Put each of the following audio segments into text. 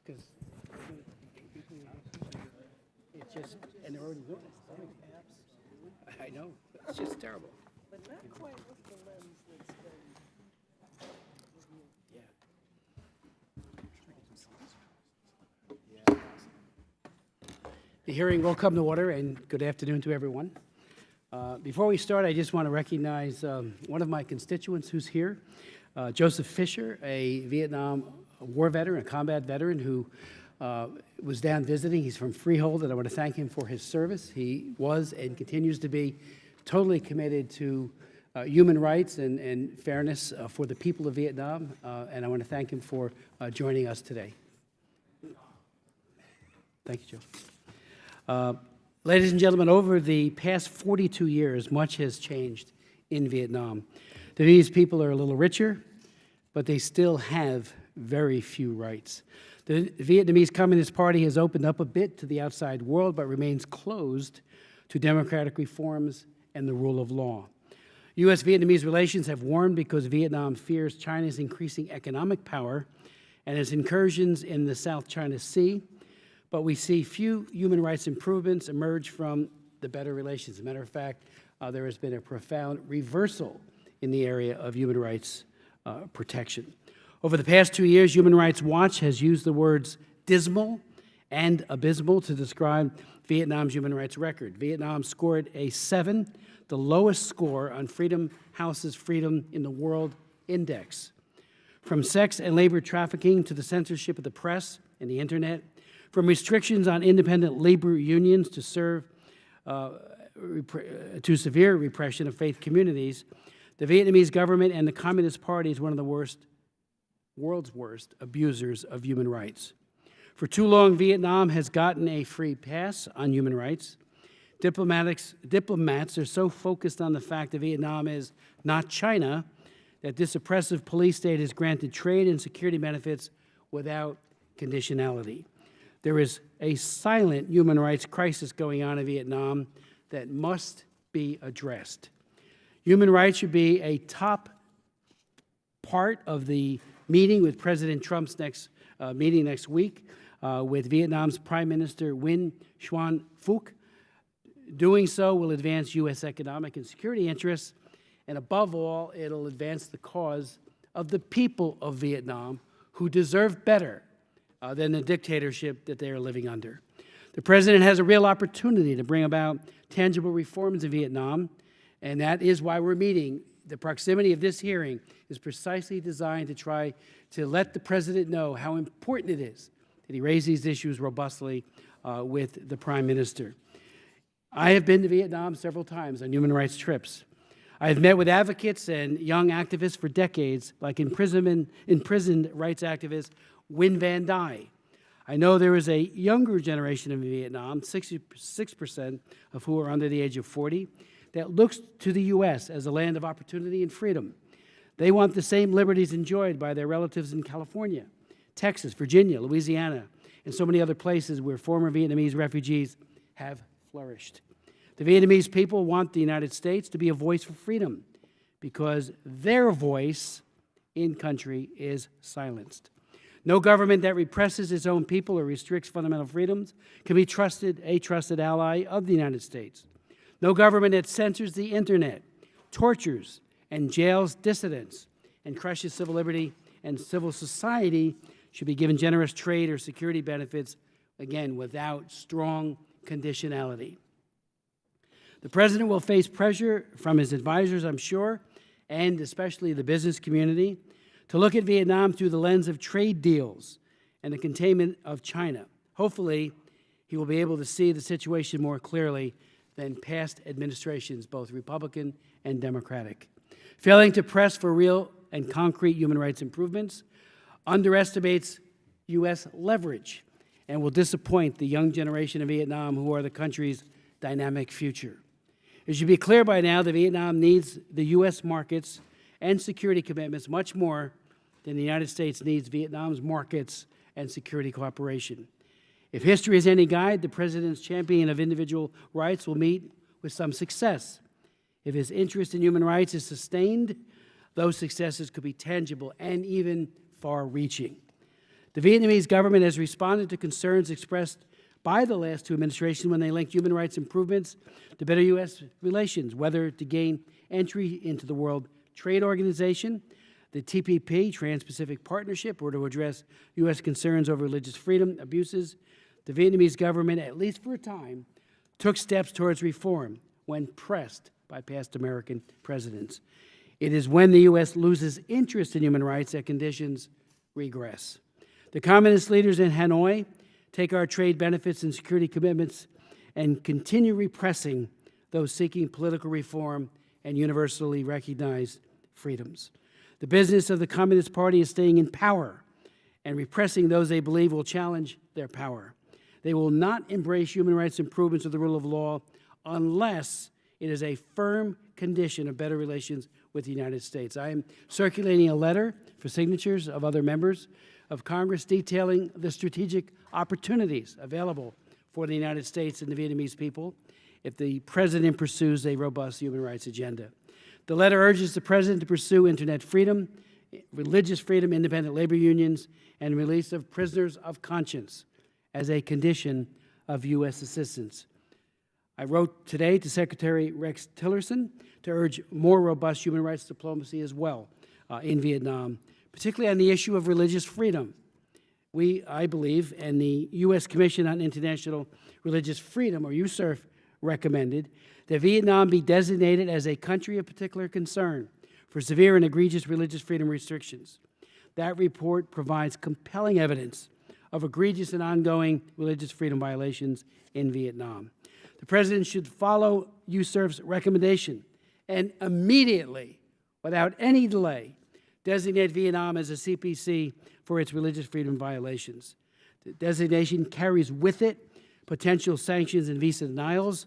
Because it's just, and they're already doing it. I know, it's just terrible. But not quite with the lens that's been The hearing will come to order, and good afternoon to everyone. Before we start, I just want to recognize one of my constituents who's here, Joseph Fisher, a Vietnam war veteran, a combat veteran who was down visiting. He's from Freehold, and I want to thank him for his service. He was and continues to be totally committed to human rights and fairness for the people of Vietnam, and I want to thank him for joining us today. Thank you, Joe. Ladies and gentlemen, over the past 42 years, much has changed in Vietnam. The Vietnamese people are a little richer, but they still have very few rights. The Vietnamese Communist Party has opened up a bit to the outside world, but remains closed to democratic reforms and the rule of law. U.S.-Vietnamese relations have warmed because Vietnam fears China's increasing economic power and its incursions in the South China Sea, but we see few human rights improvements emerge from the better relations. As a matter of fact, there has been a profound reversal in the area of human rights protection. Over the past 2 years, Human Rights Watch has used the words dismal and abysmal to describe Vietnam's human rights record. Vietnam scored a 7, the lowest score on Freedom House's Freedom in the World Index. From sex and labor trafficking to the censorship of the press and the internet, from restrictions on independent labor unions to severe repression of faith communities, the Vietnamese government and the Communist Party is one of the world's worst abusers of human rights. For too long, Vietnam has gotten a free pass on human rights. Diplomats are so focused on the fact that Vietnam is not China that this oppressive police state has granted trade and security benefits without conditionality. There is a silent human rights crisis going on in Vietnam that must be addressed. Human rights should be a top part of the meeting with President Trump's meeting next week with Vietnam's Prime Minister Nguyen Xuan Phuc. Doing so will advance U.S. economic and security interests, and above all, it'll advance the cause of the people of Vietnam who deserve better than the dictatorship that they are living under. The president has a real opportunity to bring about tangible reforms in Vietnam, and that is why we're meeting. The proximity of this hearing is precisely designed to try to let the president know how important it is that he raise these issues robustly with the prime minister. I have been to Vietnam several times on human rights trips. I have met with advocates and young activists for decades, like imprisoned rights activist Nguyen Van Dai. I know there is a younger generation in Vietnam, 66% of who are under the age of 40, that looks to the U.S. as a land of opportunity and freedom. They want the same liberties enjoyed by their relatives in California, Texas, Virginia, Louisiana, and so many other places where former Vietnamese refugees have flourished. The Vietnamese people want the United States to be a voice for freedom because their voice in country is silenced. No government that represses its own people or restricts fundamental freedoms can be a trusted ally of the United States. No government that censors the internet, tortures and jails dissidents, and crushes civil liberty and civil society should be given generous trade or security benefits, again, without strong conditionality. The president will face pressure from his advisors, I'm sure, and especially the business community, to look at Vietnam through the lens of trade deals and the containment of China. Hopefully, he will be able to see the situation more clearly than past administrations, both Republican and Democratic. Failing to press for real and concrete human rights improvements underestimates U.S. leverage and will disappoint the young generation of Vietnam who are the country's dynamic future. It should be clear by now that Vietnam needs the U.S. markets and security commitments much more than the United States needs Vietnam's markets and security cooperation. If history is any guide, the president's champion of individual rights will meet with some success. If his interest in human rights is sustained, those successes could be tangible and even far-reaching. The Vietnamese government has responded to concerns expressed by the last two administrations when they linked human rights improvements to better U.S. relations, whether to gain entry into the World Trade Organization, the TPP, Trans-Pacific Partnership, or to address U.S. concerns over religious freedom abuses. The Vietnamese government, at least for a time, took steps towards reform when pressed by past American presidents. It is when the U.S. loses interest in human rights that conditions regress. The communist leaders in Hanoi take our trade benefits and security commitments and continue repressing those seeking political reform and universally recognized freedoms. The business of the Communist Party is staying in power and repressing those they believe will challenge their power. They will not embrace human rights improvements or the rule of law unless it is a firm condition of better relations with the United States. I am circulating a letter for signatures of other members of Congress detailing the strategic opportunities available for the United States and the Vietnamese people if the President pursues a robust human rights agenda. The letter urges the President to pursue internet freedom, religious freedom, independent labor unions, and release of prisoners of conscience as a condition of U.S. assistance. I wrote today to Secretary Rex Tillerson to urge more robust human rights diplomacy as well in Vietnam, particularly on the issue of religious freedom. I believe, and the U.S. Commission on International Religious Freedom, or USCIRF, recommended that Vietnam be designated as a country of particular concern for severe and egregious religious freedom restrictions. That report provides compelling evidence of egregious and ongoing religious freedom violations in Vietnam. The President should follow USCIRF's recommendation and immediately, without any delay, designate Vietnam as a CPC for its religious freedom violations. The designation carries with it potential sanctions and visa denials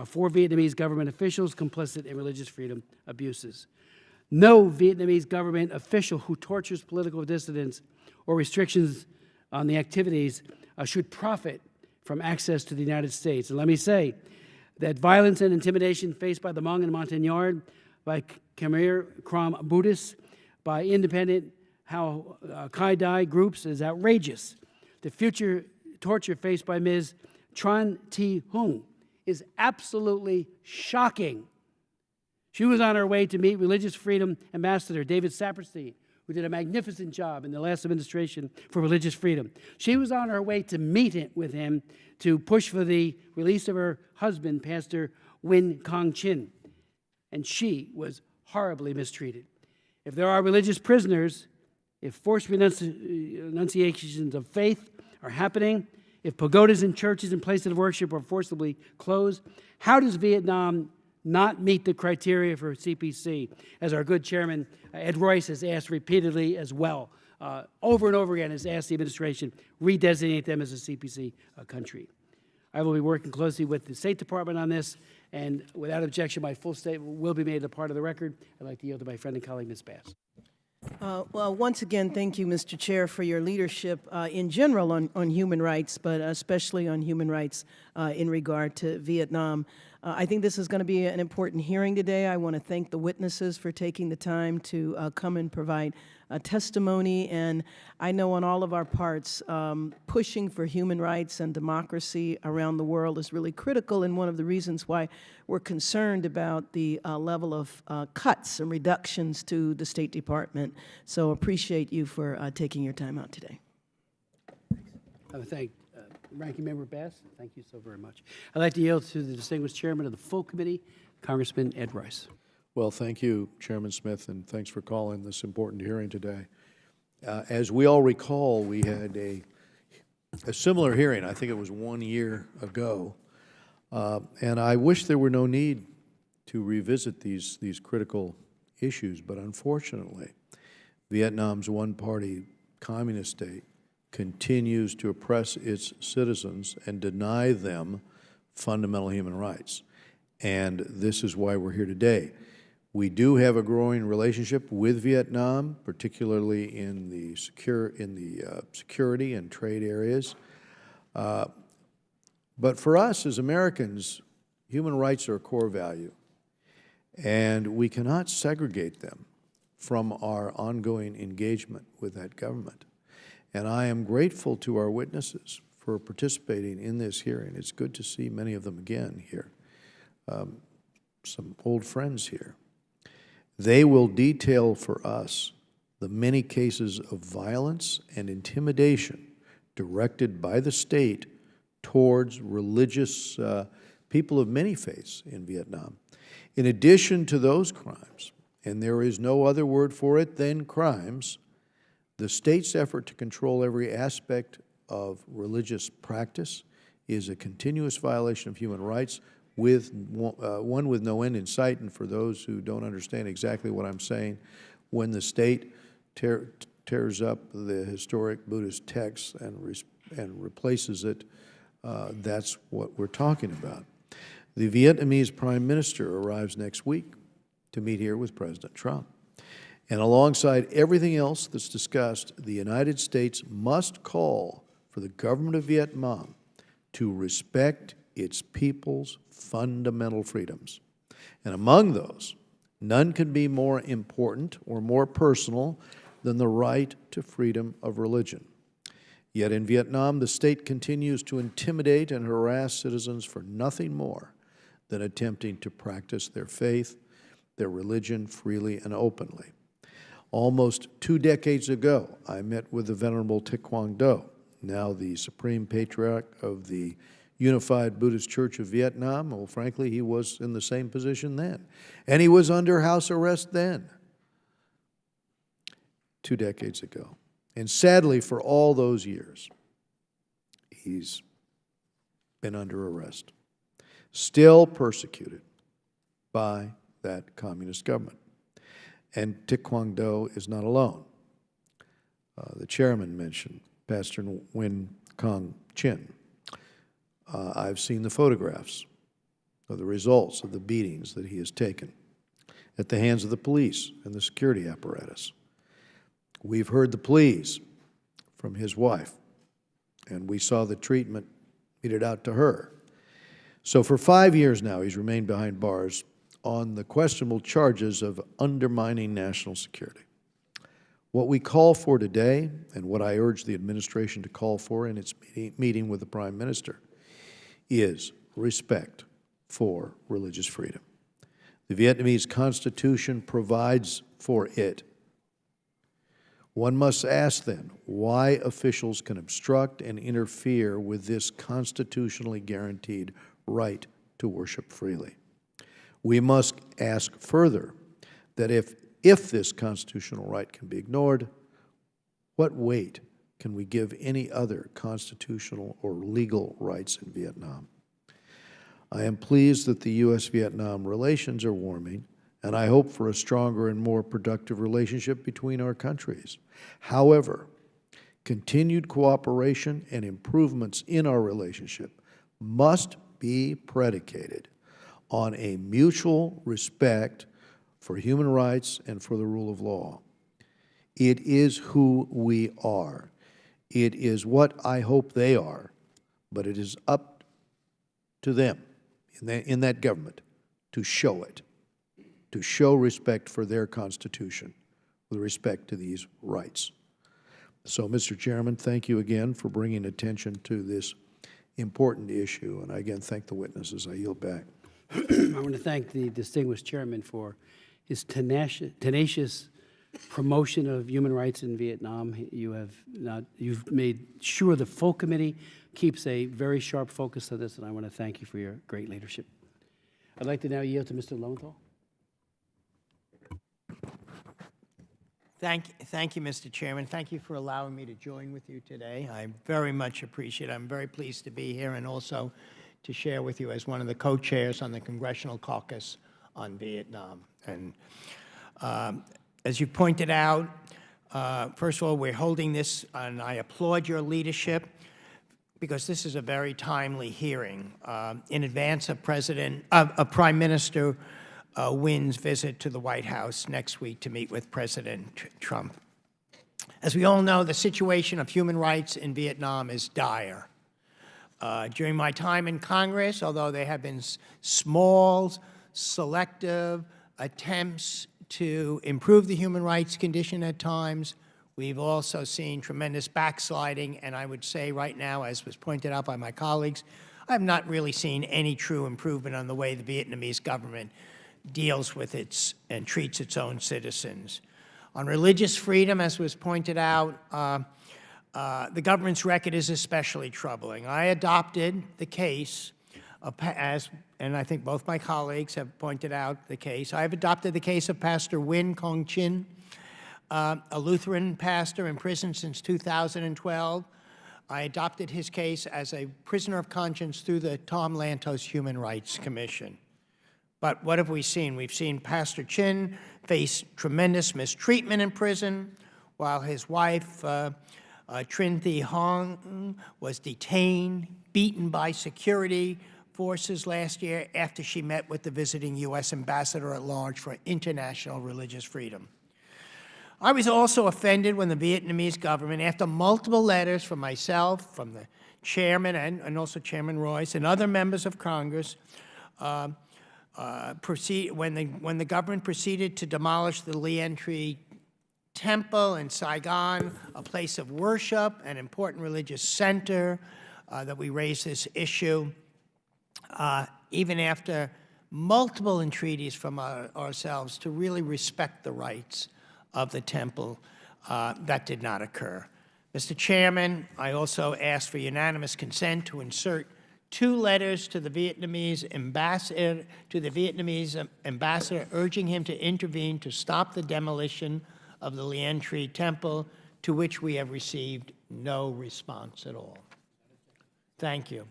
for Vietnamese government officials complicit in religious freedom abuses. No Vietnamese government official who tortures political dissidents or restrictions on the activities should profit from access to the United States. And let me say that violence and intimidation faced by the Hmong and Montagnard, by Khmer Krom Buddhists, by independent Khai Dai groups is outrageous. The future torture faced by Ms. Tran Thi Hung is absolutely shocking. She was on her way to meet Religious Freedom Ambassador David Saperstein, who did a magnificent job in the last administration for religious freedom. She was on her way to meet with him to push for the release of her husband, Pastor Win Kong Chin, and she was horribly mistreated. If there are religious prisoners, if forced renunciations of faith are happening, if pagodas and churches and places of worship are forcibly closed, how does Vietnam not meet the criteria for CPC, as our good chairman, Ed Royce, has asked repeatedly as well, over and over again has asked the administration, redesignate them as a CPC country. I will be working closely with the State Department on this, and without objection, my full statement will be made a part of the record. I'd like to yield to my friend and colleague, Ms. Bass. Well, once again, thank you, Mr. Chair, for your leadership in general on human rights, but especially on human rights in regard to Vietnam. I think this is going to be an important hearing today. I want to thank the witnesses for taking the time to come and provide testimony. And I know on all of our parts, pushing for human rights and democracy around the world is really critical, and one of the reasons why we're concerned about the level of cuts and reductions to the State Department. So appreciate you for taking your time out today. I would thank Ranking Member Bass. Thank you so very much. I'd like to yield to the distinguished chairman of the full committee, Congressman Ed Royce. Well, thank you, Chairman Smith, and thanks for calling this important hearing today. As we all recall, we had a similar hearing. I think it was 1 year ago, and I wish there were no need to revisit these critical issues, but unfortunately, Vietnam's one-party communist state continues to oppress its citizens and deny them fundamental human rights. And this is why we're here today. We do have a growing relationship with Vietnam, particularly in the security and trade areas. But for us as Americans, human rights are a core value, and we cannot segregate them from our ongoing engagement with that government. And I am grateful to our witnesses for participating in this hearing. It's good to see many of them again here, some old friends here. They will detail for us the many cases of violence and intimidation directed by the state towards religious people of many faiths in Vietnam. In addition to those crimes, and there is no other word for it than crimes, the state's effort to control every aspect of religious practice is a continuous violation of human rights, with one with no end in sight. And for those who don't understand exactly what I'm saying, when the state tears up the historic Buddhist texts and replaces it, that's what we're talking about. The Vietnamese Prime Minister arrives next week to meet here with President Trump. And alongside everything else that's discussed, the United States must call for the government of Vietnam to respect its people's fundamental freedoms. And among those, none can be more important or more personal than the right to freedom of religion. Yet in Vietnam, the state continues to intimidate and harass citizens for nothing more than attempting to practice their faith, their religion freely and openly. Almost 2 decades ago, I met with the Venerable Thich Quang Do, now the Supreme Patriarch of the Unified Buddhist Church of Vietnam. Well, frankly, he was in the same position then. And he was under house arrest then, 2 decades ago. And sadly, for all those years, he's been under arrest, still persecuted by that communist government. And Thich Quang Do is not alone. The chairman mentioned Pastor Nguyen Kong Chin. I've seen the photographs of the results of the beatings that he has taken at the hands of the police and the security apparatus. We've heard the pleas from his wife, and we saw the treatment meted out to her. So for 5 years now, he's remained behind bars on the questionable charges of undermining national security. What we call for today, and what I urge the administration to call for in its meeting with the Prime Minister, is respect for religious freedom. The Vietnamese Constitution provides for it. One must ask then why officials can obstruct and interfere with this constitutionally guaranteed right to worship freely. We must ask further that if this constitutional right can be ignored, what weight can we give any other constitutional or legal rights in Vietnam? I am pleased that the U.S.-Vietnam relations are warming, and I hope for a stronger and more productive relationship between our countries. However, continued cooperation and improvements in our relationship must be predicated on a mutual respect for human rights and for the rule of law. It is who we are. It is what I hope they are, but it is up to them in that government to show it, to show respect for their Constitution with respect to these rights. So, Mr. Chairman, thank you again for bringing attention to this important issue, and I again thank the witnesses. I yield back. I want to thank the distinguished chairman for his tenacious promotion of human rights in Vietnam. You've made sure the full committee keeps a very sharp focus on this, and I want to thank you for your great leadership. I'd like to now yield to Mr. Lowenthal. Thank you, Mr. Chairman. Thank you for allowing me to join with you today. I very much appreciate it. I'm very pleased to be here and also to share with you as one of the co-chairs on the Congressional Caucus on Vietnam. And as you pointed out, first of all, we're holding this, and I applaud your leadership because this is a very timely hearing in advance of Prime Minister Nguyen's visit to the White House next week to meet with President Trump. As we all know, the situation of human rights in Vietnam is dire. During my time in Congress, although there have been small, selective attempts to improve the human rights condition at times, We've also seen tremendous backsliding, and I would say right now, as was pointed out by my colleagues, I've not really seen any true improvement on the way the Vietnamese government deals with its and treats its own citizens. On religious freedom, as was pointed out, the government's record is especially troubling. I adopted the case, and I think both my colleagues have pointed out the case. I've adopted the case of Pastor Win Kong Chin, a Lutheran pastor in prison since 2012. I adopted his case as a prisoner of conscience through the Tom Lantos Human Rights Commission. But what have we seen? We've seen Pastor Chin face tremendous mistreatment in prison, while his wife, Trinh Thi Hong, was detained, beaten by security forces last year after she met with the visiting U.S. ambassador at large for international religious freedom. I was also offended when the Vietnamese government, after multiple letters from myself, from the chairman and also Chairman Royce and other members of Congress, when the government proceeded to demolish the Lien Tree Temple in Saigon, a place of worship, an important religious center, that we raised this issue, even after multiple entreaties from ourselves to really respect the rights of the temple. That did not occur. Mr. Chairman, I also asked for unanimous consent to insert 2 letters to the Vietnamese ambassador urging him to intervene to stop the demolition of the Lien Tree Temple, to which we have received no response at all. Thank you.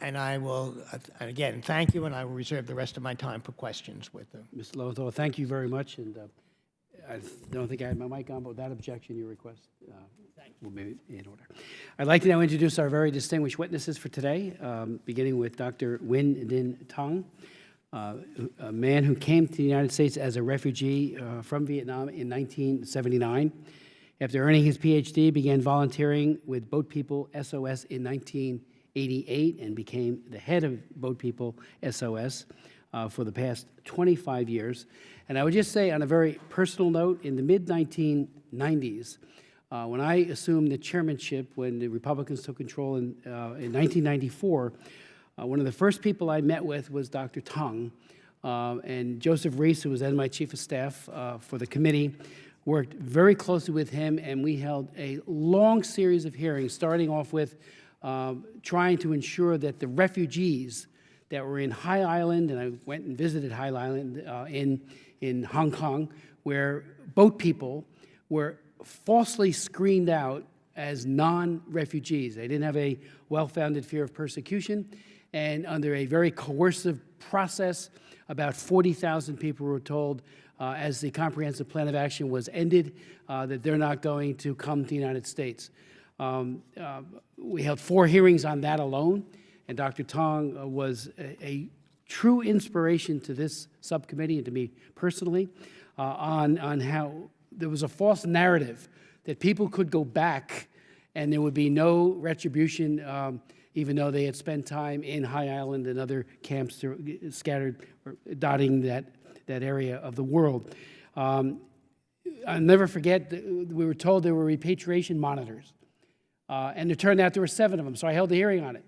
And I will, again, thank you, and I will reserve the rest of my time for questions with them. Mr. Lowenthal, thank you very much, and I don't think I had my mic on, but without objection, your request will be in order. I'd like to now introduce our very distinguished witnesses for today, beginning with Dr. Nguyen Dinh Thanh, a man who came to the United States as a refugee from Vietnam in 1979. After earning his PhD, began volunteering with Boat People SOS in 1988 and became the head of Boat People SOS for the past 25 years. And I would just say, on a very personal note, in the mid-1990s, when I assumed the chairmanship, when the Republicans took control in 1994, one of the first people I met with was Dr. Thanh, and Joseph Reese, who was then my chief of staff for the committee, worked very closely with him, and we held a long series of hearings, starting off with trying to ensure that the refugees that were in High Island, and I went and visited High Island in Hong Kong, where boat people were falsely screened out as non-refugees. They didn't have a well-founded fear of persecution, and under a very coercive process, about 40,000 people were told, as the comprehensive plan of action was ended, that they're not going to come to the United States. We held 4 hearings on that alone, and Dr. Thanh was a true inspiration to this subcommittee and to me personally on how there was a false narrative that people could go back and there would be no retribution, even though they had spent time in High Island and other camps scattered or dotting that area of the world. I'll never forget, we were told there were repatriation monitors, and it turned out there were 7 of them, so I held a hearing on it.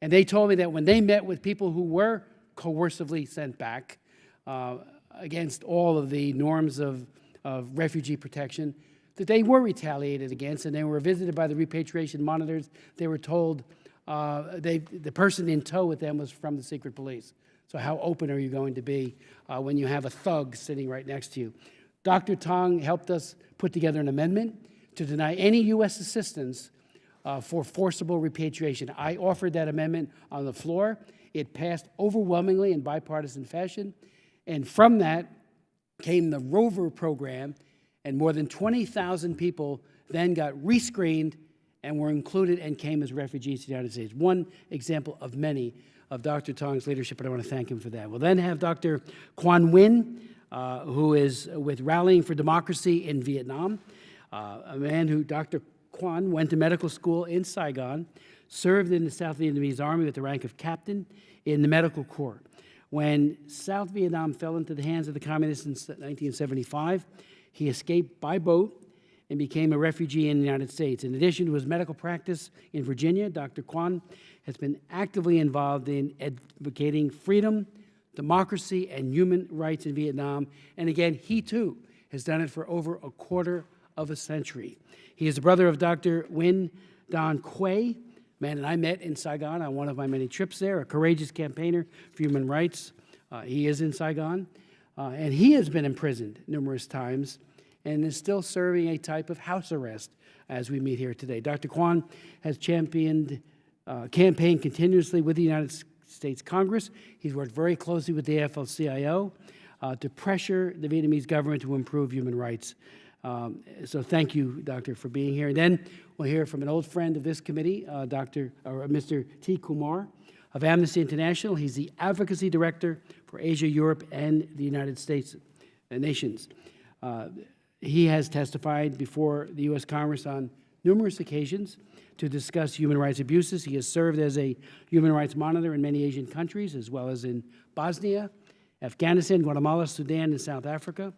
And they told me that when they met with people who were coercively sent back against all of the norms of refugee protection, that they were retaliated against, and they were visited by the repatriation monitors. They were told the person in tow with them was from the secret police. So how open are you going to be when you have a thug sitting right next to you? Dr. Thanh helped us put together an amendment to deny any U.S. assistance for forcible repatriation. I offered that amendment on the floor. It passed overwhelmingly in bipartisan fashion, and from that came the Rover program, and more than 20,000 people then got rescreened and were included and came as refugees to the United States. One example of many of Dr. Thang's leadership, and I want to thank him for that. We'll then have Dr. Quan Nguyen, who is with Rallying for Democracy in Vietnam, a man who, Dr. Quan, went to medical school in Saigon, served in the South Vietnamese Army with the rank of captain in the Medical Corps. When South Vietnam fell into the hands of the communists in 1975, he escaped by boat and became a refugee in the United States. In addition to his medical practice in Virginia, Dr. Quan has been actively involved in advocating freedom, democracy, and human rights in Vietnam. And again, he too has done it for over a quarter of a century. He is the brother of Dr. Nguyen Don Quay, man that I met in Saigon on one of my many trips there, a courageous campaigner for human rights. He is in Saigon, and he has been imprisoned numerous times and is still serving a type of house arrest as we meet here today. Dr. Quan has campaigned continuously with the United States Congress. He's worked very closely with the AFL-CIO to pressure the Vietnamese government to improve human rights. So thank you, Doctor, for being here. And then we'll hear from an old friend of this committee, Mr. T. Kumar of Amnesty International. He's the Advocacy Director for Asia, Europe, and the United States nations. He has testified before the U.S. Congress on numerous occasions to discuss human rights abuses. He has served as a human rights monitor in many Asian countries, as well as in Bosnia, Afghanistan, Guatemala, Sudan, and South Africa.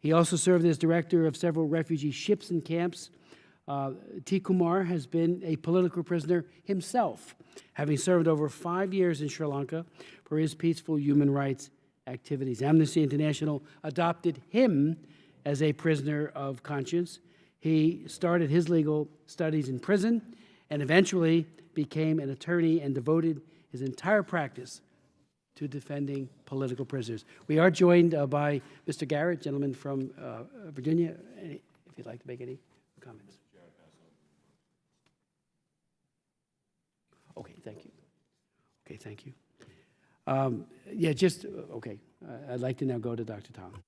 He also served as director of several refugee ships and camps. T. Kumar has been a political prisoner himself, having served over 5 years in Sri Lanka for his peaceful human rights activities. Amnesty International adopted him as a prisoner of conscience. He started his legal studies in prison and eventually became an attorney and devoted his entire practice to defending political prisoners. We are joined by Mr. Garrett, gentleman from Virginia, if you'd like to make any comments. Okay, thank you. Okay, thank you. Okay. I'd like to now go to Dr. Tom.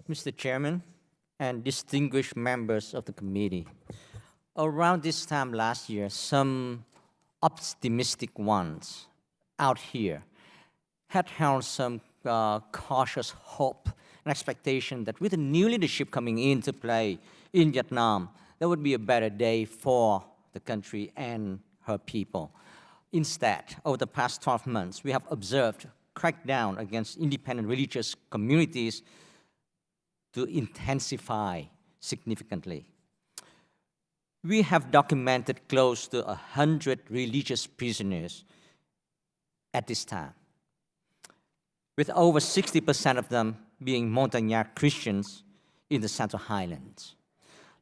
Mr. Chairman and distinguished members of the committee, around this time last year, some optimistic ones out here had held some cautious hope and expectation that with the new leadership coming into play in Vietnam, there would be a better day for the country and her people. Instead, over the past 12 months, we have observed crackdown against independent religious communities to intensify significantly. We have documented close to 100 religious prisoners at this time, with over 60% of them being Montagnard Christians in the Central Highlands.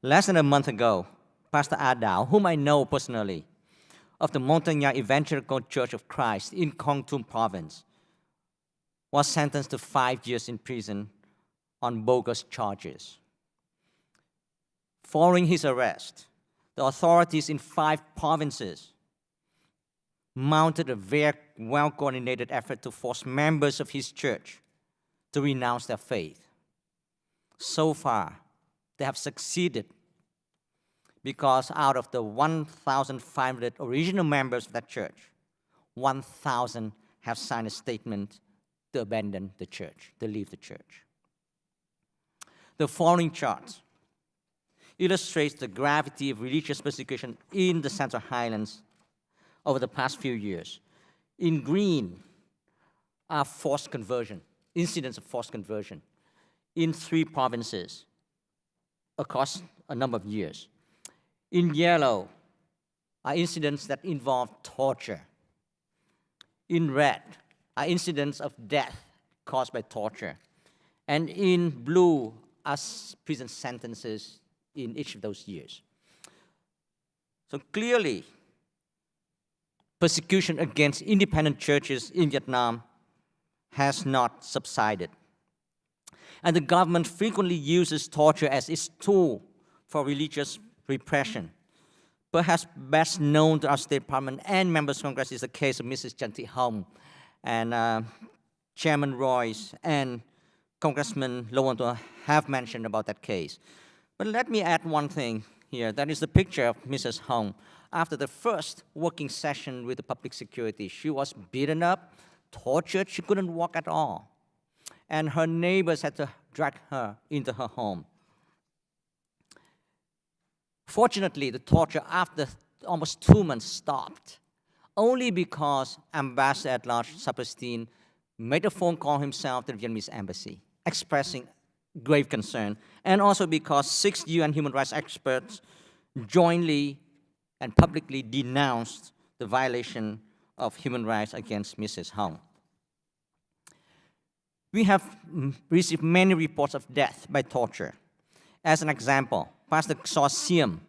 Less than a month ago, Pastor Adao, whom I know personally, of the Montagnard Evangelical Church of Christ in Kon Tum Province, was sentenced to 5 years in prison on bogus charges. Following his arrest, the authorities in 5 provinces mounted a very well-coordinated effort to force members of his church to renounce their faith. So far, they have succeeded because out of the 1,500 original members of that church, 1,000 have signed a statement to abandon the church, to leave the church. The following chart illustrates the gravity of religious persecution in the Central Highlands over the past few years. In green are forced conversion, incidents of forced conversion in 3 provinces across a number of years. In yellow are incidents that involve torture. In red are incidents of death caused by torture. And in blue are prison sentences in each of those years. So clearly, persecution against independent churches in Vietnam has not subsided. And the government frequently uses torture as its tool for religious repression. Perhaps best known to our State Department and members of Congress is the case of Mrs. Chan Thị Hồng and Chairman Royce and Congressman Lowenthal have mentioned about that case. But let me add one thing here. That is the picture of Mrs. Hồng. After the first working session with the public security, she was beaten up, tortured, she couldn't walk at all. And her neighbors had to drag her into her home. Fortunately, the torture after almost 2 months stopped, only because Ambassador at Large Saperstein made a phone call himself to the Vietnamese embassy expressing grave concern, and also because 6 UN human rights experts jointly and publicly denounced the violation of human rights against Mrs. Hong. We have received many reports of death by torture. As an example, Pastor Saw Siem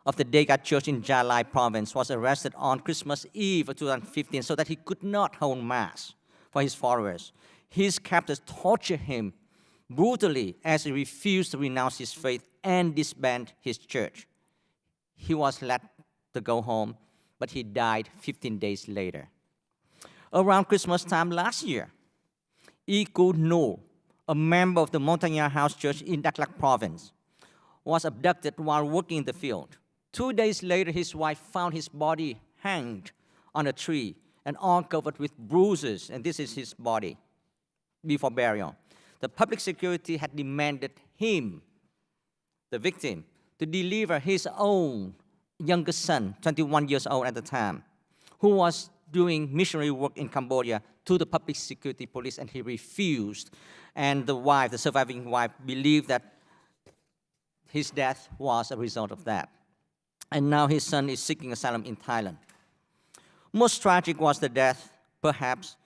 of the Degat Church in Jalai province was arrested on Christmas Eve of 2015 so that he could not hold Mass for his followers. His captors tortured him brutally as he refused to renounce his faith and disband his church. He was let to go home, but he died 15 days later. Around Christmas time last year, Iku Noor, a member of the Montagnard House Church in Daklak province, was abducted while working in the field. 2 days later, his wife found his body hanged on a tree and all covered with bruises, and this is his body before burial. The public security had demanded him, the victim, to deliver his own youngest son, 21 years old at the time, who was doing missionary work in Cambodia, to the public security police, and he refused. And the wife, the surviving wife, believed that his death was a result of that. And now his son is seeking asylum in Thailand. Most tragic was the death, perhaps,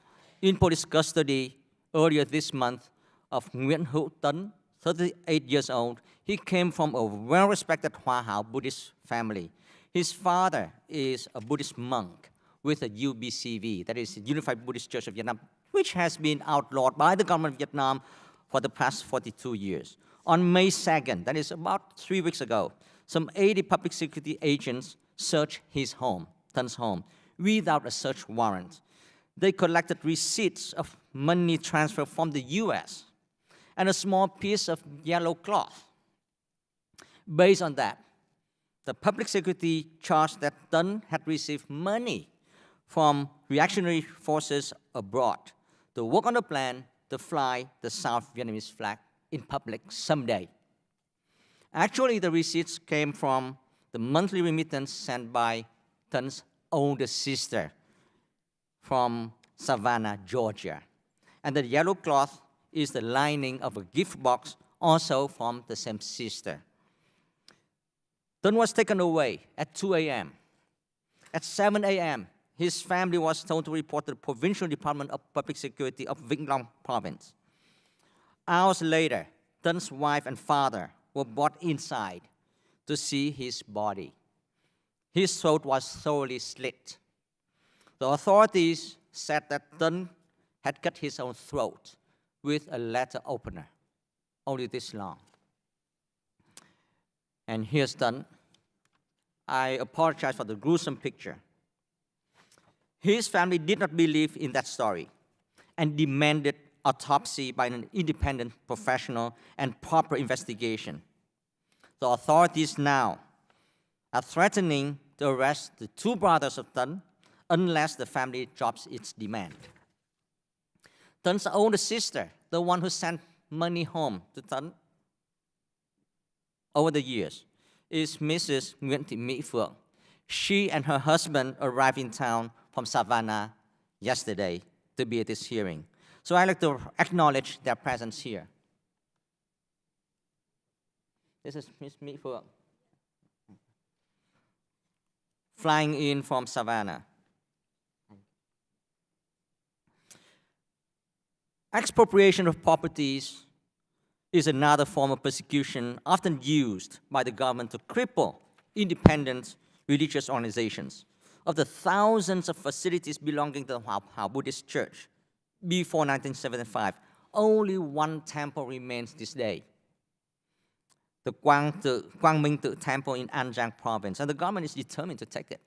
in police custody earlier this month of Nguyen Hữu Tân, 38 years old. He came from a well-respected Hoa Hao Buddhist family. His father is a Buddhist monk with a UBCV, that is, Unified Buddhist Church of Vietnam, which has been outlawed by the government of Vietnam for the past 42 years. On May 2nd, that is about 3 weeks ago, some 80 public security agents searched his home, Than's home, without a search warrant. They collected receipts of money transfer from the US and a small piece of yellow cloth. Based on that, the public security charged that Tân had received money from reactionary forces abroad to work on a plan to fly the South Vietnamese flag in public someday. Actually, the receipts came from the monthly remittance sent by Than's older sister from Savannah, Georgia. And the yellow cloth is the lining of a gift box, also from the same sister. Tân was taken away at 2 a.m. At 7 a.m., his family was told to report to the Provincial Department of Public Security of Vĩnh Long province. Hours later, Than's wife and father were brought inside to see his body. His throat was thoroughly slit. The authorities said that Tân had cut his own throat with a letter opener, only this long. And here's Tân. I apologize for the gruesome picture. His family did not believe in that story and demanded autopsy by an independent professional and proper investigation. The authorities now are threatening to arrest the two brothers of Tân unless the family drops its demand. Than's older sister, the one who sent money home to Tân over the years, is Mrs. Nguyễn Thị Mỹ Phượng. She and her husband arrived in town from Savannah yesterday to be at this hearing. So I'd like to acknowledge their presence here. This is Ms. Mỹ Phượng, flying in from Savannah. Expropriation of properties is another form of persecution often used by the government to cripple independent religious organizations. Of the thousands of facilities belonging to the Hoa Hao Buddhist Church before 1975, only one temple remains this day, the Quang Minh Tự Temple in An Giang province, and the government is determined to take it.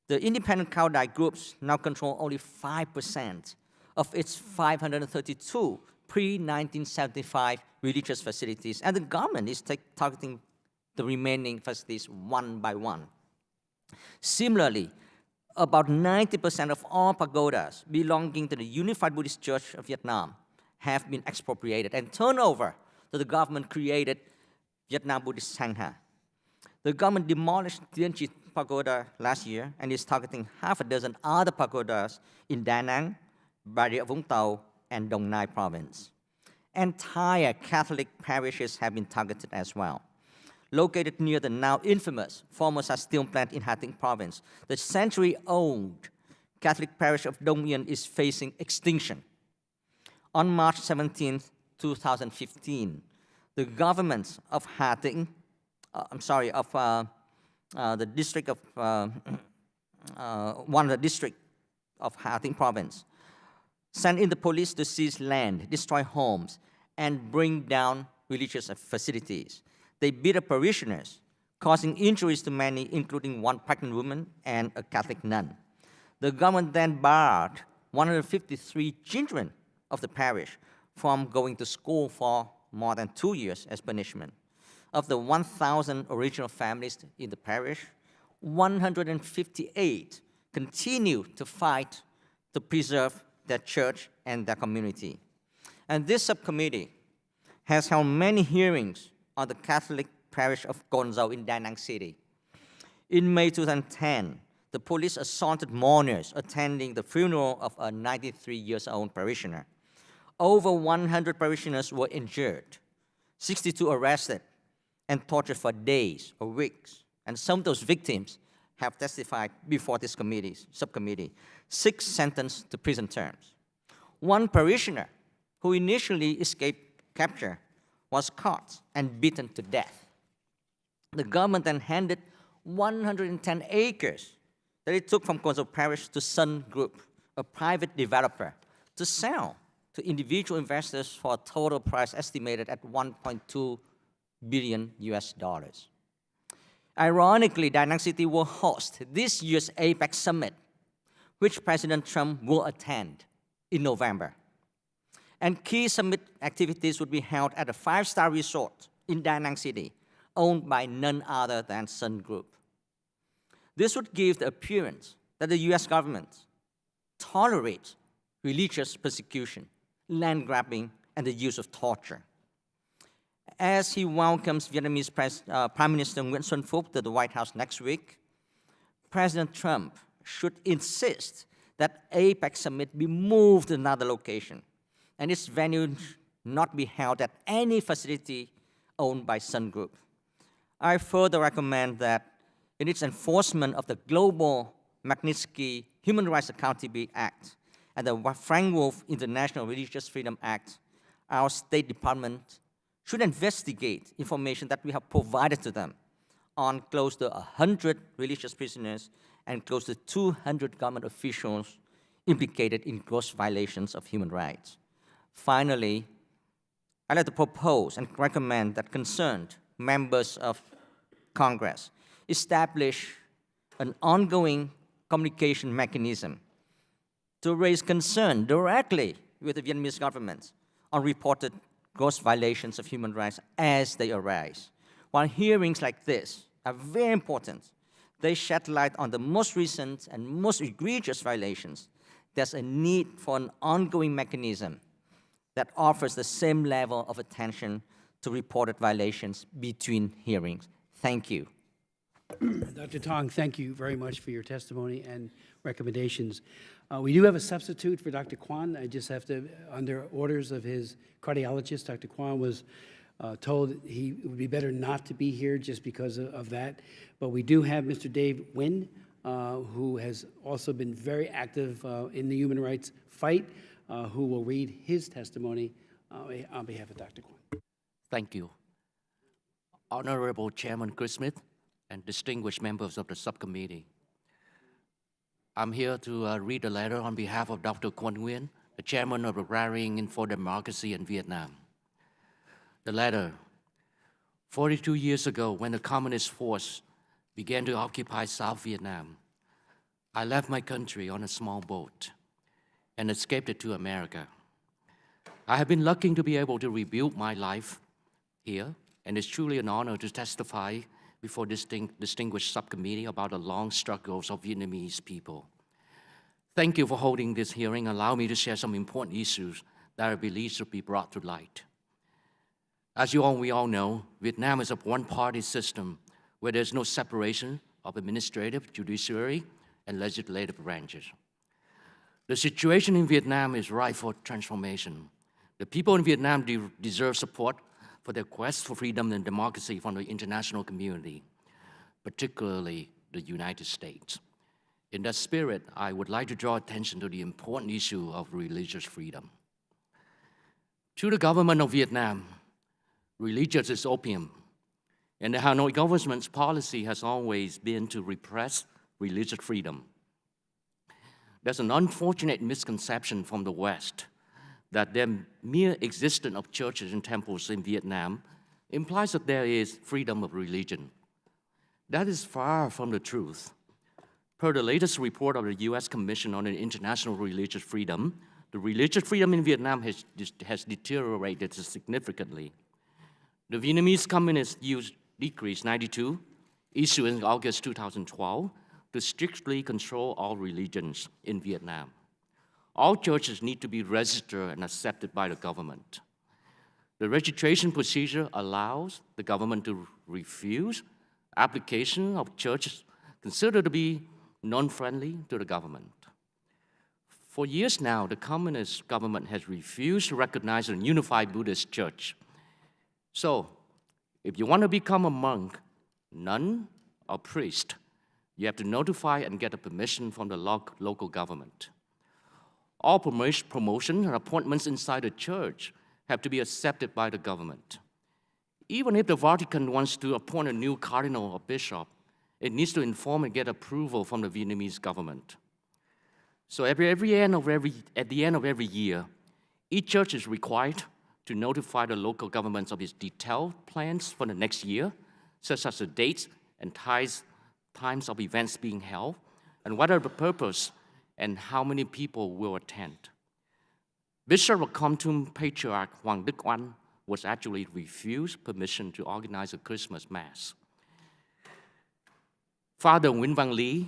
The independent Cao Dai groups now control only 5% of its 532 pre-1975 religious facilities, and the government is targeting the remaining facilities one by one. Similarly, about 90% of all pagodas belonging to the Unified Buddhist Church of Vietnam have been expropriated and turned over to the government-created Vietnam Buddhist Sangha. The government demolished Dien Chi Pagoda last year and is targeting half a dozen other pagodas in Da Nang, Bà Rịa Vũng Tàu, and Dong Nai province. entire Catholic parishes have been targeted as well. Located near the now infamous Formosa steel plant in Ha Tinh province, the century-old Catholic parish of Dong Yen is facing extinction. On March 17, 2015, the government of Ha Tinh, the district of, one of the districts of Ha Tinh province, sent in the police to seize land, destroy homes, and bring down religious facilities. They beat up parishioners, causing injuries to many, including one pregnant woman and a Catholic nun. The government then barred 153 children of the parish from going to school for more than 2 years as punishment. Of the 1,000 original families in the parish, 158 continue to fight to preserve their church and their community. And this subcommittee has held many hearings on the Catholic parish of Kon Zau in Da Nang City. In May 2010, the police assaulted mourners attending the funeral of a 93-year-old parishioner. Over 100 parishioners were injured, 62 arrested, and tortured for days or weeks. And some of those victims have testified before this subcommittee, 6 sentenced to prison terms. One parishioner who initially escaped capture was caught and beaten to death. The government then handed 110 acres that it took from Kon Zau Parish to Sun Group, a private developer, to sell to individual investors for a total price estimated at $1.2 billion. Ironically, Da Nang City will host this year's APEC summit, which President Trump will attend in November. And key summit activities would be held at a 5-star resort in Da Nang City, owned by none other than Sun Group. This would give the appearance that the US government tolerates religious persecution, land grabbing, and the use of torture. As he welcomes Vietnamese Prime Minister Nguyen Xuan Phuc to the White House next week, President Trump should insist that APEC summit be moved to another location, and its venue not be held at any facility owned by Sun Group. I further recommend that in its enforcement of the Global Magnitsky Human Rights Accountability Act and the Frank Wolf International Religious Freedom Act, our State Department should investigate information that we have provided to them on close to 100 religious prisoners and close to 200 government officials implicated in gross violations of human rights. Finally, I'd like to propose and recommend that concerned members of Congress establish an ongoing communication mechanism to raise concern directly with the Vietnamese government on reported gross violations of human rights as they arise. While hearings like this are very important, they shed light on the most recent and most egregious violations. There's a need for an ongoing mechanism that offers the same level of attention to reported violations between hearings. Thank you. Dr. Tong, thank you very much for your testimony and recommendations. We do have a substitute for Dr. Kwan. I just have to, under orders of his cardiologist, Dr. Kwan was told he would be better not to be here just because of that. But we do have Mr. Dave Nguyen, who has also been very active in the human rights fight, who will read his testimony on behalf of Dr. Kwan. Thank you. Honorable Chairman Chris Smith and distinguished members of the subcommittee. I'm here to read a letter on behalf of Dr. Quan Nguyen, the chairman of the Rallying for Democracy in Vietnam. The letter: 42 years ago, when the Communist force began to occupy South Vietnam, I left my country on a small boat and escaped to America. I have been lucky to be able to rebuild my life here, and it's truly an honor to testify before this distinguished subcommittee about the long struggles of Vietnamese people. Thank you for holding this hearing. Allow me to share some important issues that I believe should be brought to light. As we all know, Vietnam is a one-party system where there's no separation of administrative, judiciary, and legislative branches. The situation in Vietnam is ripe for transformation, The people in Vietnam deserve support for their quest for freedom and democracy from the international community, particularly the United States. In that spirit, I would like to draw attention to the important issue of religious freedom. To the government of Vietnam, religion is opium, and the Hanoi government's policy has always been to repress religious freedom. There's an unfortunate misconception from the West that the mere existence of churches and temples in Vietnam implies that there is freedom of religion. That is far from the truth. Per the latest report of the U.S. Commission on International Religious Freedom, the religious freedom in Vietnam has deteriorated significantly. The Vietnamese Communist Decree 92, issued in August 2012, to strictly control all religions in Vietnam. All churches need to be registered and accepted by the government. The registration procedure allows the government to refuse application of churches considered to be non-friendly to the government. For years now, the communist government has refused to recognize a unified Buddhist church. So, if you want to become a monk, nun, or priest, you have to notify and get a permission from the local government. All promotion and appointments inside the church have to be accepted by the government. Even if the Vatican wants to appoint a new cardinal or bishop, it needs to inform and get approval from the Vietnamese government. So at the end of every year, each church is required to notify the local governments of its detailed plans for the next year, such as the dates and times of events being held, and what are the purpose and how many people will attend. Bishop of Com Tum Patriarch Hoàng Đức Oanh was actually refused permission to organize a Christmas Mass. Father Nguyễn Văn Lý,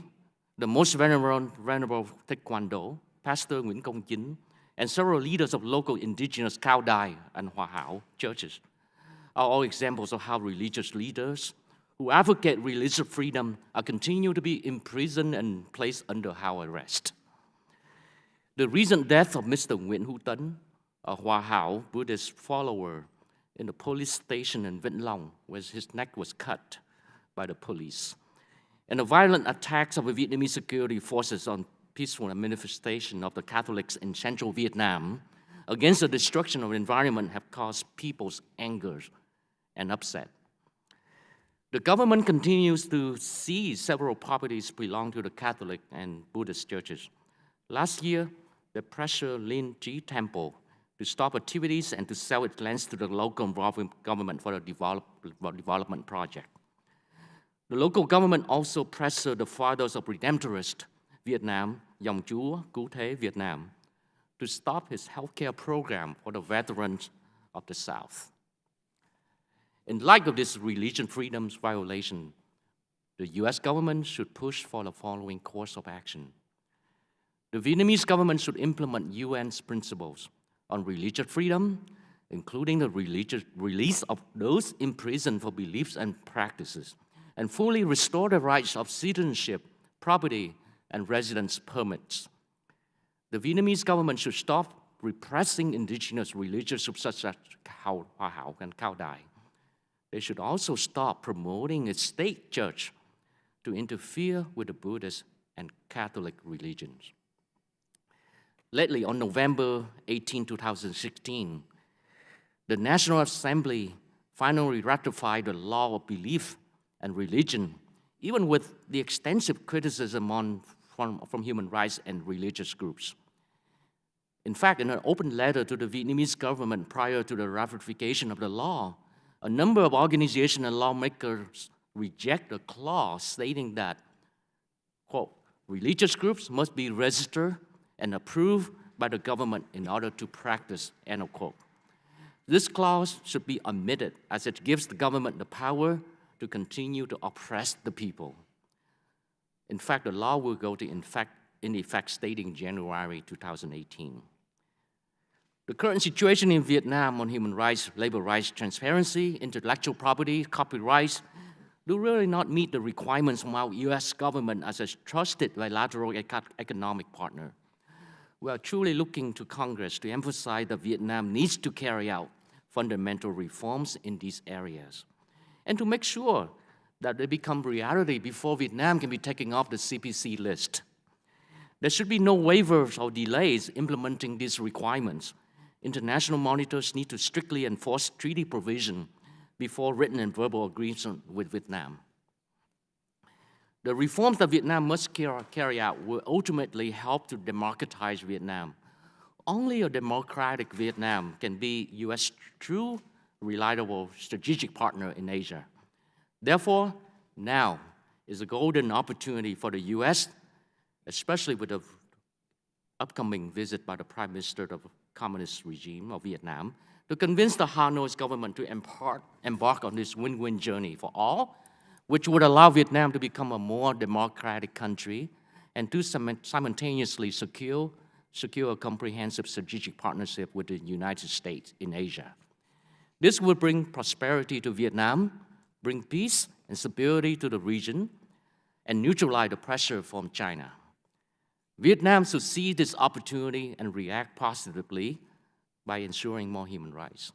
the most venerable Taekwondo, Pastor Nguyễn Công Chính, and several leaders of local indigenous Cao Đài and Hòa Hảo churches are all examples of how religious leaders who advocate religious freedom are continued to be imprisoned and placed under house arrest. The recent death of Mr. Nguyễn Hữu Tấn, a Hòa Hảo Buddhist follower, in the police station in Vĩnh Long, where his neck was cut by the police, and the violent attacks of the Vietnamese security forces on peaceful manifestation of the Catholics in central Vietnam against the destruction of the environment have caused people's anger and upset. The government continues to seize several properties belonging to the Catholic and Buddhist churches. Last year, they pressured Linh Chi Temple to stop activities and to sell its lands to the local government for a development project. The local government also pressured the Fathers of Redemptorist Vietnam, Dòng Chúa Cứu Thế Vietnam, to stop his healthcare program for the veterans of the South. In light of this religion freedoms violation, the US government should push for the following course of action. The Vietnamese government should implement UN's principles on religious freedom, including the release of those imprisoned for beliefs and practices, and fully restore the rights of citizenship, property, and residence permits. The Vietnamese government should stop repressing indigenous religious groups such as Hòa Hảo and Cao Đài. They should also stop promoting a state church to interfere with the Buddhist and Catholic religions. Lately, on November 18, 2016, the National Assembly finally ratified the law of belief and religion, even with the extensive criticism from human rights and religious groups. In fact, in an open letter to the Vietnamese government prior to the ratification of the law, a number of organizations and lawmakers reject a clause stating that, quote, religious groups must be registered and approved by the government in order to practice, end of quote. This clause should be omitted as it gives the government the power to continue to oppress the people. In fact, the law will go in effect starting January 2018. The current situation in Vietnam on human rights, labor rights, transparency, intellectual property, copyrights, do really not meet the requirements from our US government as a trusted bilateral economic partner. We are truly looking to Congress to emphasize that Vietnam needs to carry out fundamental reforms in these areas and to make sure that they become reality before Vietnam can be taken off the CPC list. There should be no waivers or delays implementing these requirements. International monitors need to strictly enforce treaty provision before written and verbal agreement with Vietnam. The reforms that Vietnam must carry out will ultimately help to democratize Vietnam. Only a democratic Vietnam can be U.S. true, reliable strategic partner in Asia. Therefore, now is a golden opportunity for the U.S., especially with the upcoming visit by the Prime Minister of the Communist regime of Vietnam, to convince the Hanoi government to embark on this win-win journey for all, which would allow Vietnam to become a more democratic country and to simultaneously secure a comprehensive strategic partnership with the United States in Asia. This will bring prosperity to Vietnam, bring peace and stability to the region, and neutralize the pressure from China. Vietnam should seize this opportunity and react positively by ensuring more human rights.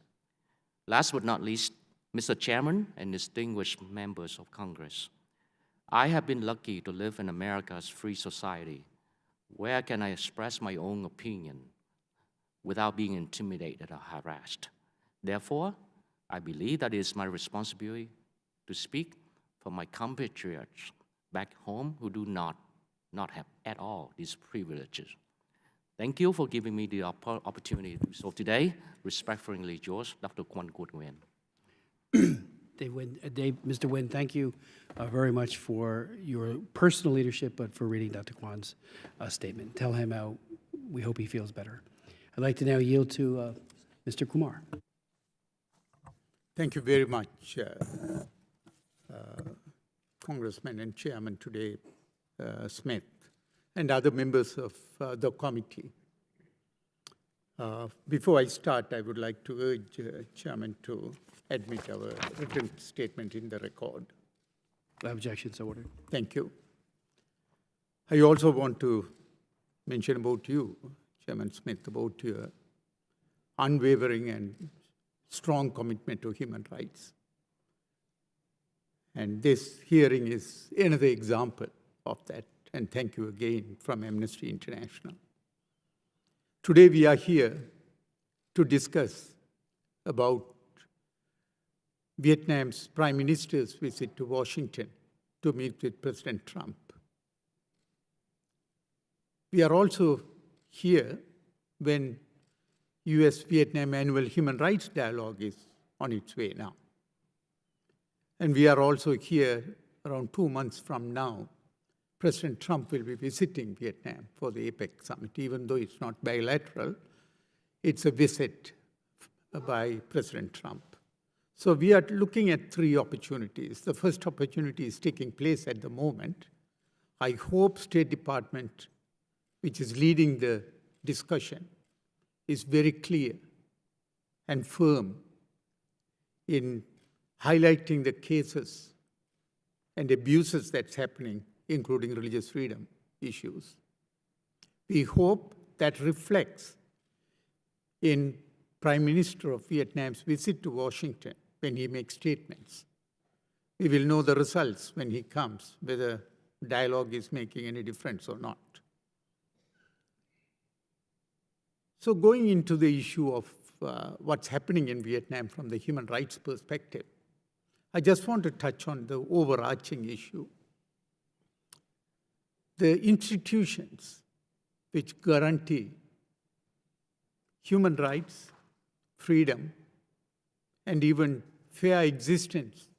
Last but not least, Mr. Chairman and distinguished members of Congress, I have been lucky to live in America's free society, where can I express my own opinion without being intimidated or harassed. Therefore, I believe that it is my responsibility to speak for my compatriots back home who do not have at all these privileges. Thank you for giving me the opportunity to do so today. Respectfully yours, Dr. Quan Nguyen. Mr. Nguyen, thank you very much for your personal leadership, but for reading Dr. Quan's statement. Tell him how we hope he feels better. I'd like to now yield to Mr. Kumar. Thank you very much, Congressman and Chairman today, Smith, and other members of the committee. Before I start, I would like to urge Chairman to admit our written statement in the record. Objection, so ordered. Thank you. I also want to mention about you, Chairman Smith, about your unwavering and strong commitment to human rights. And this hearing is another example of that. And thank you again from Amnesty International. Today we are here to discuss about Vietnam's Prime Minister's visit to Washington to meet with President Trump. We are also here when US-Vietnam Annual Human Rights Dialogue is on its way now. And we are also here around 2 months from now. President Trump will be visiting Vietnam for the APEC summit, even though it's not bilateral. It's a visit by President Trump. So we are looking at 3 opportunities. The first opportunity is taking place at the moment. I hope State Department, which is leading the discussion, is very clear and firm in highlighting the cases and abuses that's happening, including religious freedom issues. We hope that reflects in Prime Minister of Vietnam's visit to Washington when he makes statements. We will know the results when he comes, whether dialogue is making any difference or not. So going into the issue of what's happening in Vietnam from the human rights perspective, I just want to touch on the overarching issue. The institutions which guarantee human rights, freedom, and even fair existence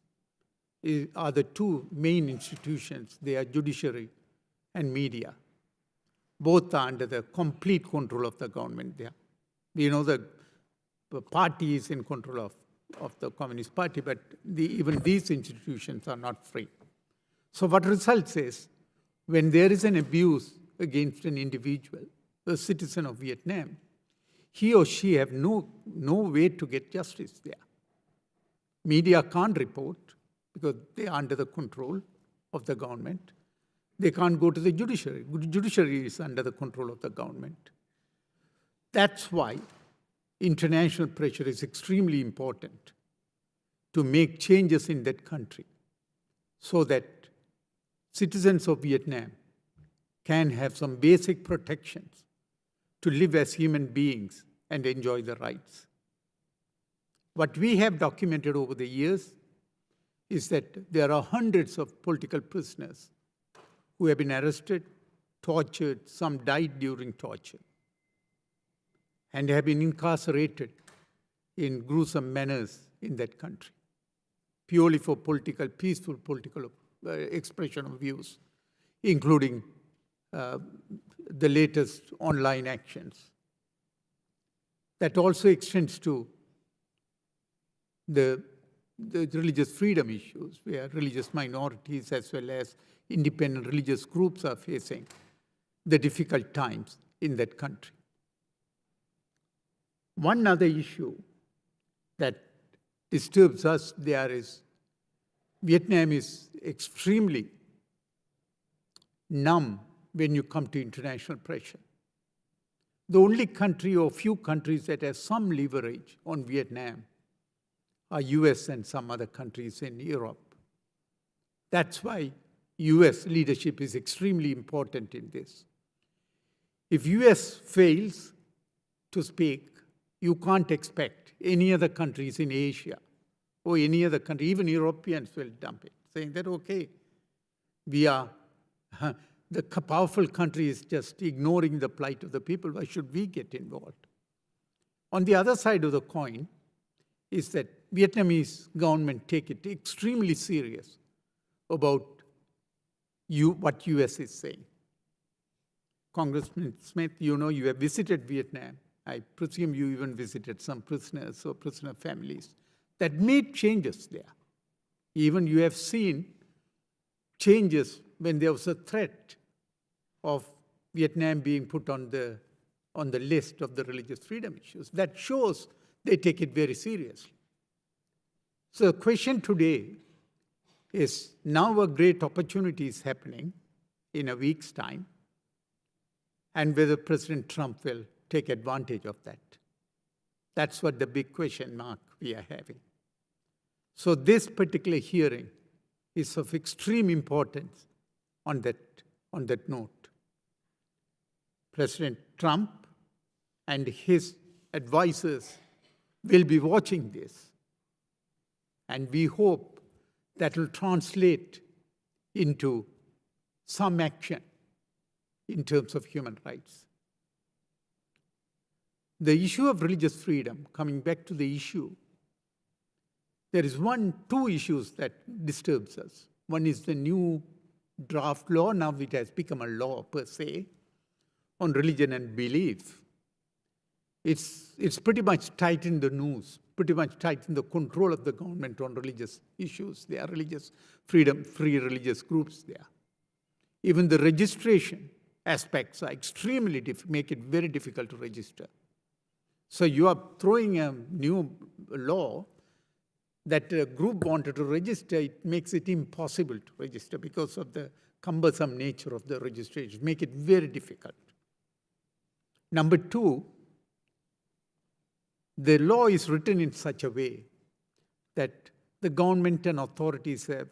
are the 2 main institutions. They are judiciary and media. Both are under the complete control of the government there. We know the party is in control of the Communist Party, but even these institutions are not free. So what results is, when there is an abuse against an individual, a citizen of Vietnam, he or she have no way to get justice there. Media can't report because they are under the control of the government. They can't go to the judiciary. Judiciary is under the control of the government. That's why international pressure is extremely important to make changes in that country so that citizens of Vietnam can have some basic protections to live as human beings and enjoy the rights. What we have documented over the years is that there are hundreds of political prisoners who have been arrested, tortured, some died during torture, and have been incarcerated in gruesome manners in that country, purely for peaceful political expression of views, including the latest online actions. That also extends to the religious freedom issues, where religious minorities as well as independent religious groups are facing the difficult times in that country. One other issue that disturbs us there is Vietnam is extremely numb when you come to international pressure. The only country or few countries that have some leverage on Vietnam are US and some other countries in Europe. That's why US leadership is extremely important in this. If US fails to speak, you can't expect any other countries in Asia or any other country, even Europeans will dump it, saying that, okay, we are, the powerful country is just ignoring the plight of the people, why should we get involved? On the other side of the coin is that Vietnamese government take it extremely serious about what US is saying. Congressman Smith, you know, you have visited Vietnam. I presume you even visited some prisoners or prisoner families that made changes there. Even you have seen changes when there was a threat of Vietnam being put on the list of the religious freedom issues. That shows they take it very seriously. So the question today is, now a great opportunity is happening in a week's time, and whether President Trump will take advantage of that. That's what the big question mark we are having. So this particular hearing is of extreme importance on that note. President Trump and his advisors will be watching this, and we hope that will translate into some action in terms of human rights. The issue of religious freedom, coming back to the issue, there is two issues that disturbs us. One is the new draft law, now it has become a law per se, on religion and belief. It's pretty much tightened the noose, pretty much tightened the control of the government on religious issues. There are religious freedom, free religious groups there. Even the registration aspects are extremely make it very difficult to register. So you are throwing a new law that a group wanted to register, it makes it impossible to register because of the cumbersome nature of the registration, make it very difficult. Number two, the law is written in such a way that the government and authorities have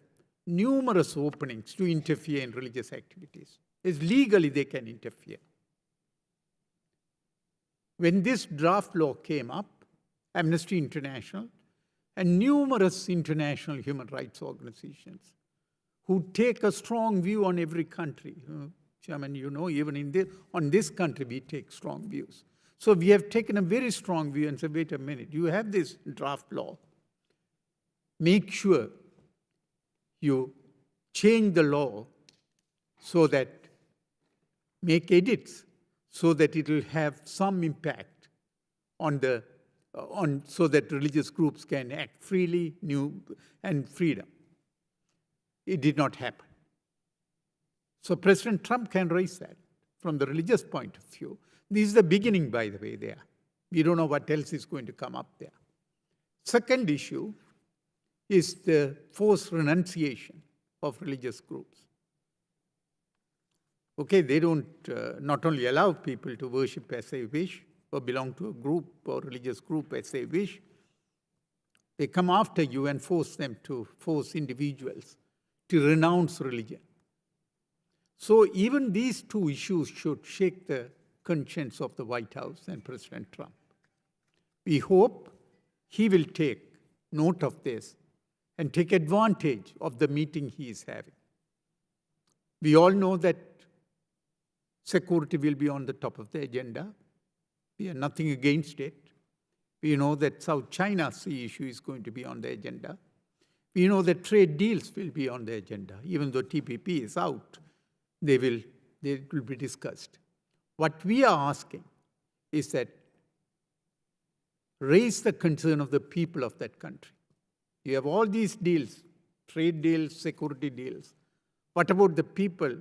numerous openings to interfere in religious activities. It's legally they can interfere. When this draft law came up, Amnesty International and numerous international human rights organizations who take a strong view on every country. Chairman, you know, even on this country, we take strong views. So we have taken a very strong view and said, wait a minute, you have this draft law. Make sure you change the law so that, make edits so that it will have some impact so that religious groups can act freely, and freedom. It did not happen. So President Trump can raise that from the religious point of view. This is the beginning, by the way, there. We don't know what else is going to come up there. Second issue is the forced renunciation of religious groups. Okay, they don't not only allow people to worship as they wish or belong to a group or religious group as they wish, they come after you and force individuals to renounce religion. So even these two issues should shake the conscience of the White House and President Trump. We hope he will take note of this and take advantage of the meeting he is having. We all know that security will be on the top of the agenda. We have nothing against it. We know that South China Sea issue is going to be on the agenda. We know that trade deals will be on the agenda. Even though TPP is out, they will be discussed. What we are asking is that raise the concern of the people of that country. You have all these deals, trade deals, security deals. What about the people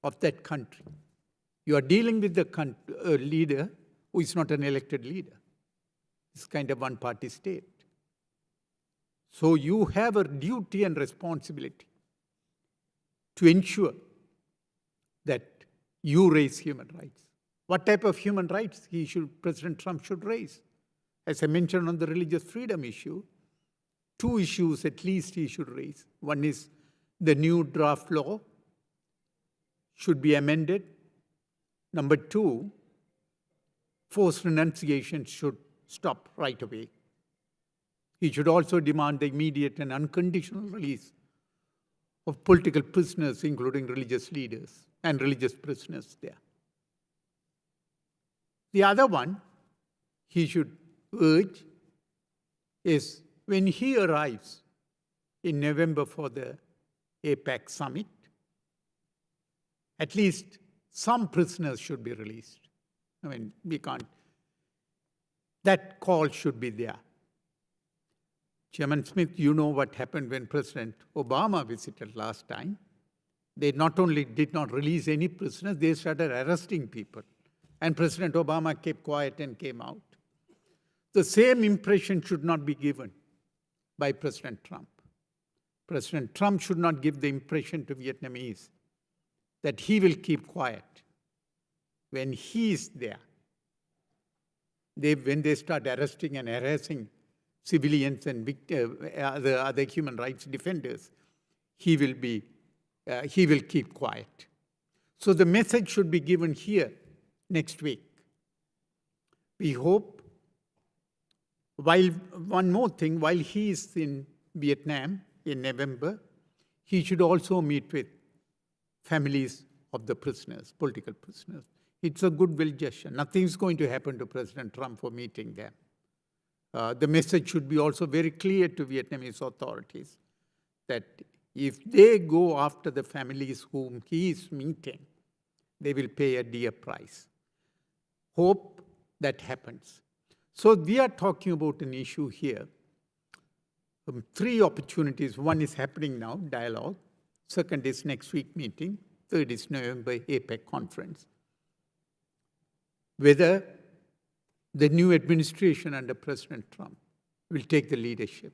of that country? You are dealing with a leader who is not an elected leader. It's kind of one-party state. So you have a duty and responsibility to ensure that you raise human rights. What type of human rights President Trump should raise? As I mentioned on the religious freedom issue, two issues at least he should raise. One is the new draft law should be amended. Number two, forced renunciation should stop right away. He should also demand the immediate and unconditional release of political prisoners, including religious leaders and religious prisoners there. The other one he should urge is when he arrives in November for the APEC summit, at least some prisoners should be released. I mean, we can't. That call should be there. Chairman Smith, you know what happened when President Obama visited last time. They not only did not release any prisoners, they started arresting people. And President Obama kept quiet and came out. The same impression should not be given by President Trump. President Trump should not give the impression to Vietnamese that he will keep quiet when he is there. When they start arresting and harassing civilians and other human rights defenders, he will keep quiet. So the message should be given here next week. We hope, one more thing, while he is in Vietnam in November, he should also meet with families of the prisoners, political prisoners. It's a goodwill gesture. Nothing's going to happen to President Trump for meeting them. The message should be also very clear to Vietnamese authorities that if they go after the families whom he is meeting, they will pay a dear price. Hope that happens. So we are talking about an issue here. Three opportunities. One is happening now, dialogue. Second is next week meeting. Third is November APEC conference. Whether the new administration under President Trump will take the leadership.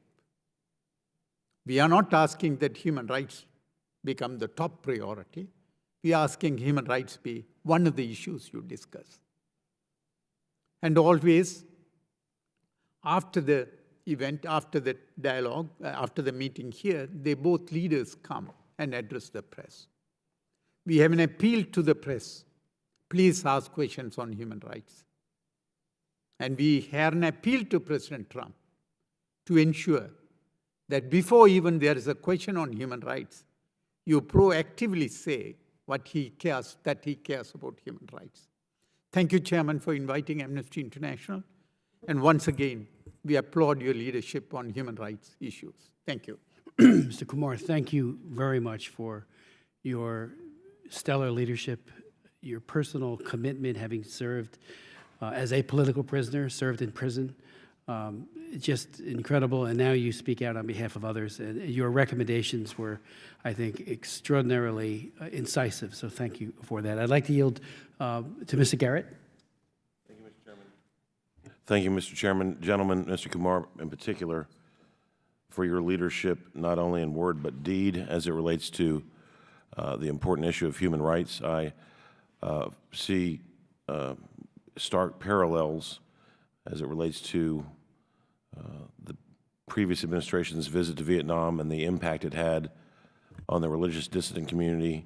We are not asking that human rights become the top priority. We are asking human rights be one of the issues you discuss. And always, after the event, after the dialogue, after the meeting here, both leaders come and address the press. We have an appeal to the press. Please ask questions on human rights. And we have an appeal to President Trump to ensure that before even there is a question on human rights, you proactively say that he cares about human rights. Thank you, Chairman, for inviting Amnesty International. And once again, we applaud your leadership on human rights issues. Thank you. Mr. Kumar, thank you very much for your stellar leadership, your personal commitment, having served as a political prisoner, served in prison. Just incredible, and now you speak out on behalf of others. And your recommendations were, I think, extraordinarily incisive, so thank you for that. I'd like to yield to Mr. Garrett. Thank you, Mr. Chairman. Thank you, Mr. Chairman. Gentlemen, Mr. Kumar in particular, for your leadership, not only in word but deed, as it relates to the important issue of human rights. I see stark parallels as it relates to the previous administration's visit to Vietnam and the impact it had on the religious dissident community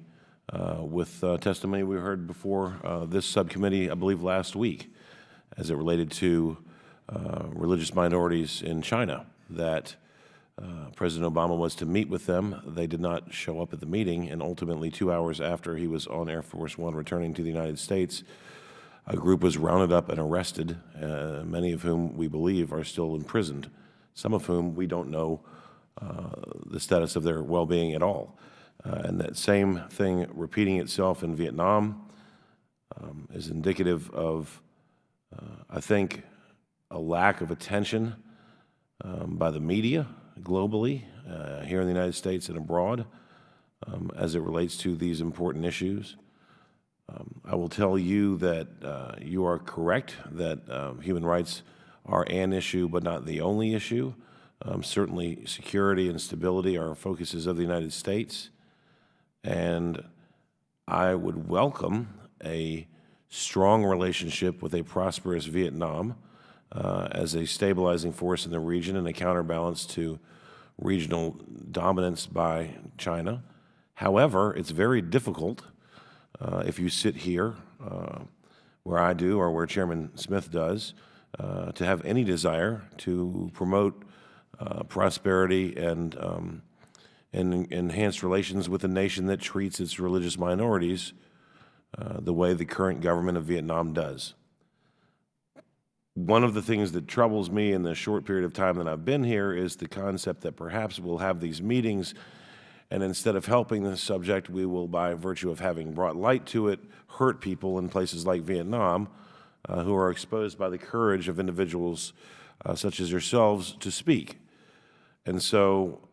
with testimony we heard before this subcommittee, I believe, last week, as it related to religious minorities in China, that President Obama was to meet with them. They did not show up at the meeting, and ultimately 2 hours after he was on Air Force One returning to the United States, a group was rounded up and arrested, many of whom we believe are still imprisoned, some of whom we don't know the status of their well-being at all. And that same thing repeating itself in Vietnam is indicative of, I think, a lack of attention by the media globally, here in the United States and abroad, as it relates to these important issues. I will tell you that you are correct that human rights are an issue, but not the only issue. Certainly, security and stability are focuses of the United States, and I would welcome a strong relationship with a prosperous Vietnam as a stabilizing force in the region and a counterbalance to regional dominance by China. However, it's very difficult if you sit here where I do or where Chairman Smith does to have any desire to promote prosperity and enhanced relations with a nation that treats its religious minorities the way the current government of Vietnam does. One of the things that troubles me in the short period of time that I've been here is the concept that perhaps we'll have these meetings, and instead of helping the subject, we will, by virtue of having brought light to it, hurt people in places like Vietnam who are exposed by the courage of individuals such as yourselves to speak. And so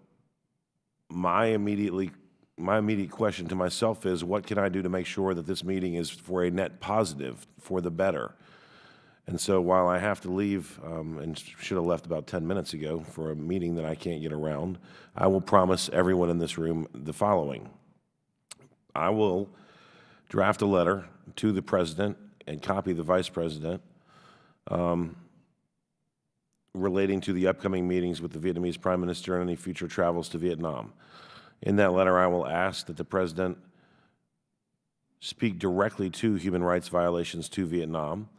my immediate question to myself is, what can I do to make sure that this meeting is for a net positive, for the better? And so while I have to leave, and should have left about 10 minutes ago for a meeting that I can't get around, I will promise everyone in this room the following. I will draft a letter to the President and copy the Vice President relating to the upcoming meetings with the Vietnamese Prime Minister and any future travels to Vietnam. In that letter, I will ask that the President speak directly to human rights violations to Vietnam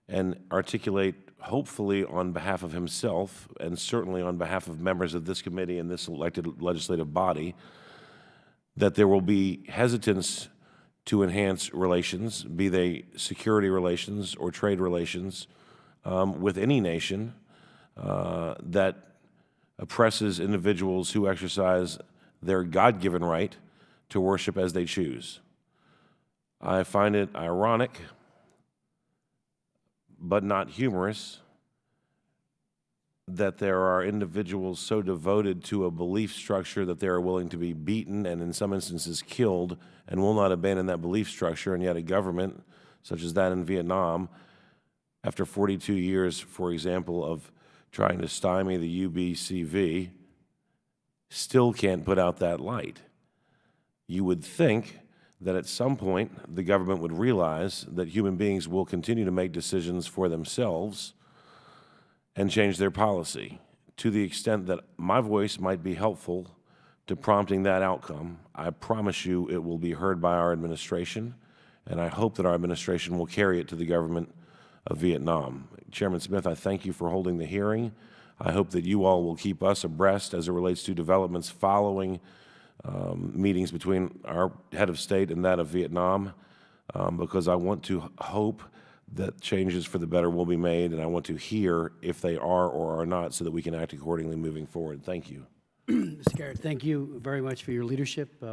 and articulate, hopefully on behalf of himself and certainly on behalf of members of this committee and this elected legislative body, that there will be hesitance to enhance relations, be they security relations or trade relations, with any nation that oppresses individuals who exercise their God-given right to worship as they choose. I find it ironic, but not humorous, that there are individuals so devoted to a belief structure that they are willing to be beaten and in some instances killed and will not abandon that belief structure, and yet a government such as that in Vietnam, after 42 years, for example, of trying to stymie the UBCV, still can't put out that light. You would think that at some point the government would realize that human beings will continue to make decisions for themselves and change their policy. To the extent that my voice might be helpful to prompting that outcome, I promise you it will be heard by our administration, and I hope that our administration will carry it to the government of Vietnam. Chairman Smith, I thank you for holding the hearing. I hope that you all will keep us abreast as it relates to developments following meetings between our head of state and that of Vietnam, because I want to hope that changes for the better will be made, and I want to hear if they are or are not so that we can act accordingly moving forward. Thank you. Mr. Garrett, thank you very much for your leadership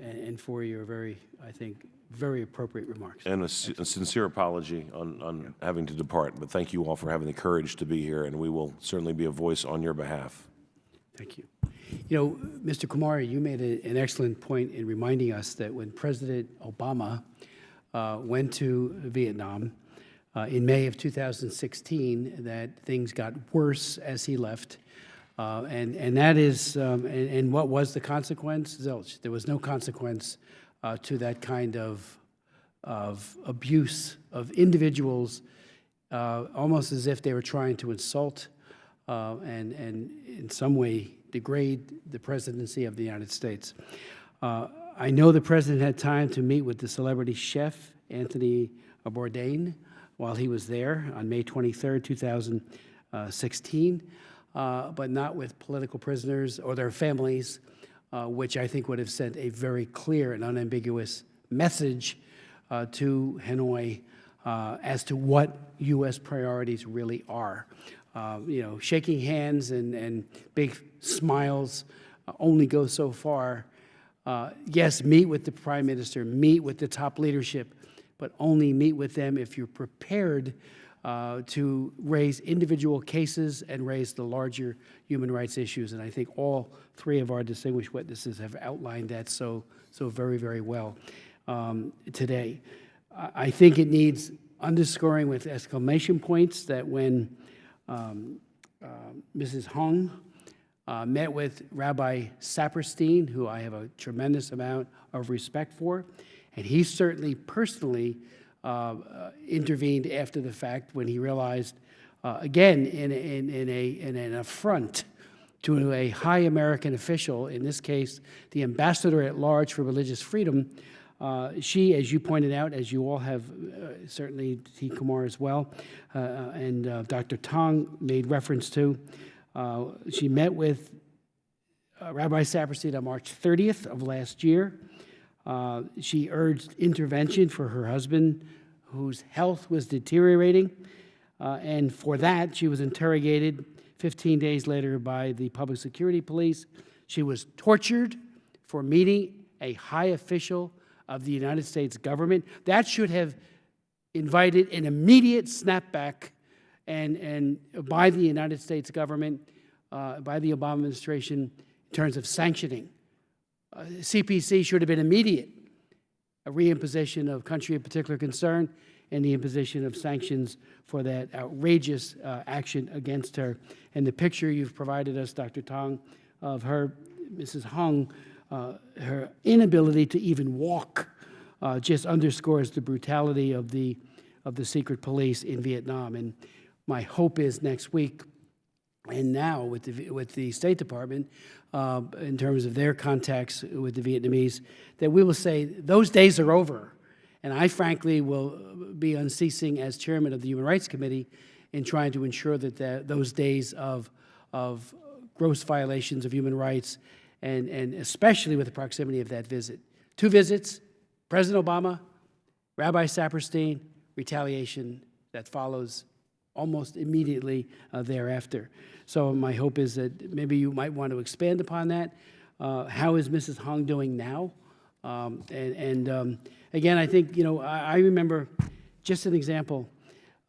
and for your very, I think, very appropriate remarks. And a sincere apology on having to depart, but thank you all for having the courage to be here, and we will certainly be a voice on your behalf. Thank you. You know, Mr. Kumar, you made an excellent point in reminding us that when President Obama went to Vietnam in May of 2016, that things got worse as he left. And that is, and what was the consequence? Zilch. There was no consequence to that kind of of abuse of individuals, almost as if they were trying to insult and in some way degrade the presidency of the United States. I know the president had time to meet with the celebrity chef, Anthony Bourdain, while he was there on May 23rd, 2016, but not with political prisoners or their families, which I think would have sent a very clear and unambiguous message to Hanoi as to what U.S. priorities really are. Shaking hands and big smiles only go so far. Yes, meet with the prime minister, meet with the top leadership, but only meet with them if you're prepared to raise individual cases and raise the larger human rights issues. And I think all three of our distinguished witnesses have outlined that so very, very well today. I think it needs underscoring with exclamation points that when Mrs. Hong met with Rabbi Saperstein, who I have a tremendous amount of respect for, and he certainly personally intervened after the fact when he realized, again, in an affront to a high American official, in this case, the ambassador at large for religious freedom. She, as you pointed out, as you all have, certainly T. Kumar as well, and Dr. Tong made reference to, she met with Rabbi Saperstein on March 30th of last year. She urged intervention for her husband, whose health was deteriorating, and for that, she was interrogated 15 days later by the public security police. She was tortured for meeting a high official of the United States government. That should have invited an immediate snapback and by the United States government, by the Obama administration, in terms of sanctioning. CPC should have been immediate, a reimposition of country of particular concern and the imposition of sanctions for that outrageous action against her. And the picture you've provided us, Dr. Tong, of her, Mrs. Hong, her inability to even walk just underscores the brutality of the secret police in Vietnam. And my hope is next week, and now with the State Department, in terms of their contacts with the Vietnamese, that we will say those days are over. And I frankly will be unceasing as chairman of the Human Rights Committee in trying to ensure that those days of gross violations of human rights, and especially with the proximity of that visit. 2 visits, President Obama, Rabbi Saperstein, retaliation that follows almost immediately thereafter. So my hope is that maybe you might want to expand upon that. How is Mrs. Hong doing now? Again, I think, I remember, just an example,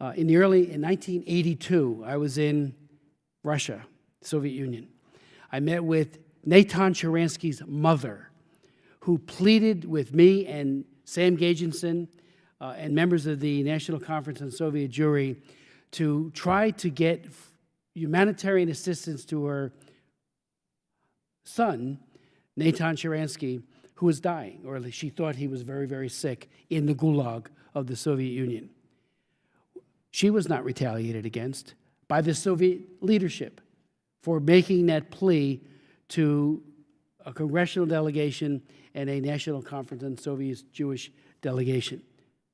in 1982, I was in Russia, Soviet Union. I met with Natan Sharansky's mother, who pleaded with me and Sam Gajenson and members of the National Conference on Soviet Jewry to try to get humanitarian assistance to her son, Natan Sharansky, who was dying, or she thought he was very, very sick, in the gulag of the Soviet Union. She was not retaliated against by the Soviet leadership for making that plea to a congressional delegation and a National Conference on Soviet Jewish delegation.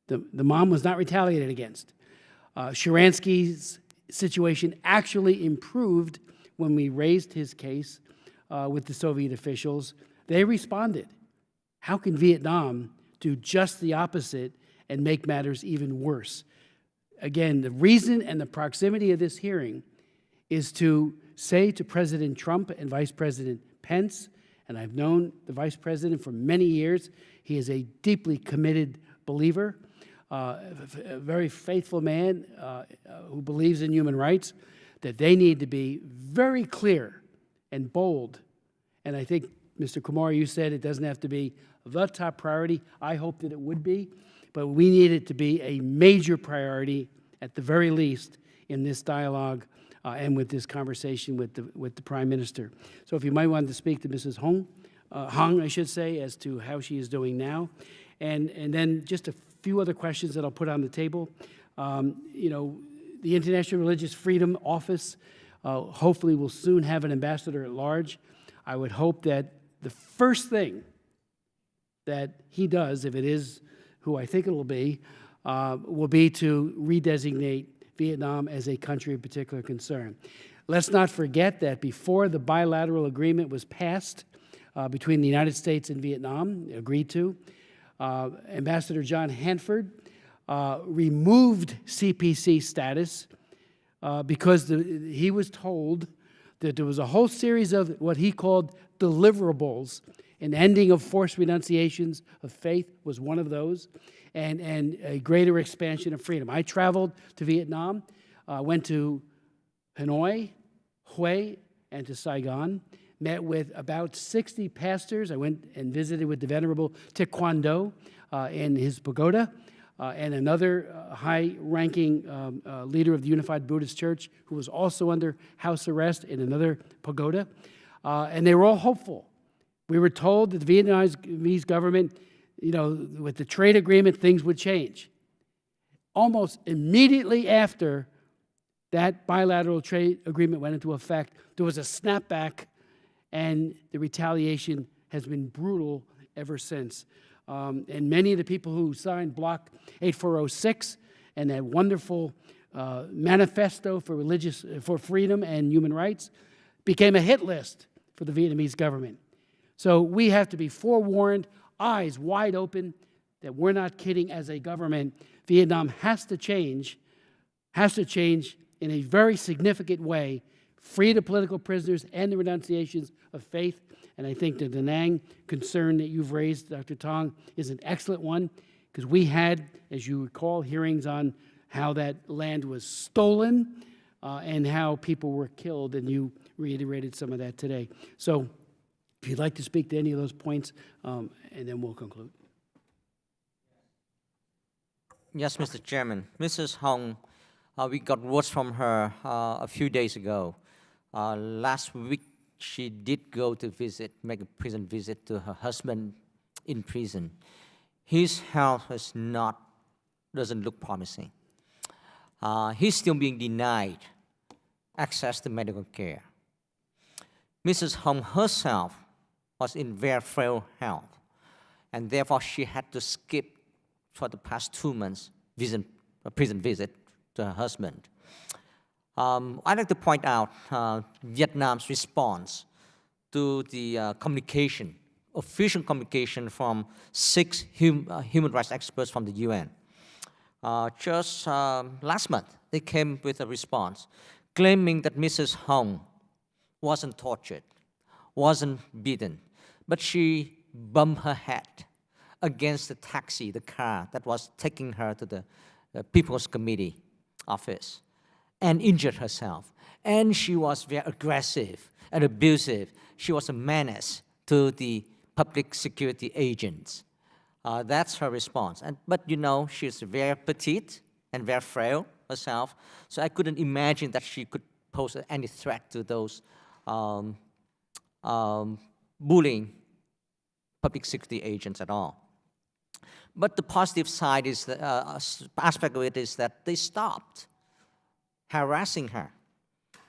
The mom was not retaliated against. Sharansky's situation actually improved when we raised his case with the Soviet officials. They responded. How can Vietnam do just the opposite and make matters even worse? Again, the reason and the proximity of this hearing is to say to President Trump and Vice President Pence, and I've known the Vice President for many years, he is a deeply committed believer, a very faithful man who believes in human rights, that they need to be very clear and bold. And I think, Mr. Kumar, you said it doesn't have to be the top priority. I hope that it would be, but we need it to be a major priority, at the very least, in this dialogue and with this conversation with the Prime Minister. So if you might want to speak to Mrs. Hong, I should say, as to how she is doing now. And then just a few other questions that I'll put on the table. You know, the International Religious Freedom Office hopefully will soon have an ambassador at large. I would hope that the first thing that he does, if it is who I think it will be to redesignate Vietnam as a country of particular concern. Let's not forget that before the bilateral agreement was passed between the United States and Vietnam, agreed to, Ambassador John Hanford removed CPC status because he was told that there was a whole series of what he called deliverables. An ending of forced renunciations of faith was one of those, and a greater expansion of freedom. I traveled to Vietnam, went to Hanoi, Hue, and to Saigon, met with about 60 pastors. I went and visited with the Venerable Thich Quan Do in his pagoda, and another high-ranking leader of the Unified Buddhist Church who was also under house arrest in another pagoda, and they were all hopeful. We were told that the Vietnamese government, you know, with the trade agreement, things would change. Almost immediately after that bilateral trade agreement went into effect, there was a snapback, and the retaliation has been brutal ever since. And many of the people who signed Block 8406 and that wonderful manifesto for freedom and human rights became a hit list for the Vietnamese government. So we have to be forewarned, eyes wide open, that we're not kidding as a government. Vietnam has to change in a very significant way, free the political prisoners and the renunciations of faith. And I think the Da Nang concern that you've raised, Dr. Tong, is an excellent one, because we had, as you recall, hearings on how that land was stolen and how people were killed, and you reiterated some of that today. So if you'd like to speak to any of those points, and then we'll conclude. Yes, Mr. Chairman. Mrs. Hong, we got words from her a few days ago. Last week, she did go to make a prison visit to her husband in prison. His health doesn't look promising. He's still being denied access to medical care. Mrs. Hong herself was in very frail health, and therefore she had to skip for the past 2 months a prison visit to her husband. I'd like to point out Vietnam's response to the official communication from 6 human rights experts from the UN. Just last month, they came with a response claiming that Mrs. Hong wasn't tortured, wasn't beaten, but she bumped her head against the car that was taking her to the People's Committee office, and injured herself. And she was very aggressive and abusive. She was a menace to the public security agents. That's her response. But you know, she's very petite and very frail herself, so I couldn't imagine that she could pose any threat to those bullying public security agents at all. But the positive side is aspect of it is that they stopped harassing her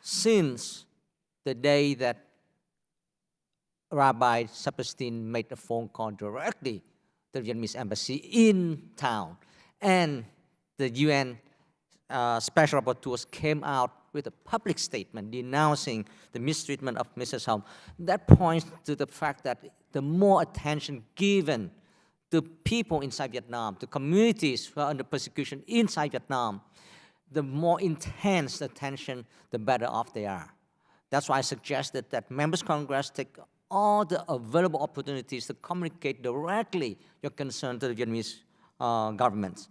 since the day that Rabbi Saperstein made a phone call directly to the Vietnamese embassy in town, and the UN special rapporteurs came out with a public statement denouncing the mistreatment of Mrs. Hong. That points to the fact that the more attention given to people inside Vietnam, to communities who are under persecution inside Vietnam, the more intense the attention, the better off they are. That's why I suggested that Members of Congress take all the available opportunities to communicate directly your concern to the Vietnamese governments.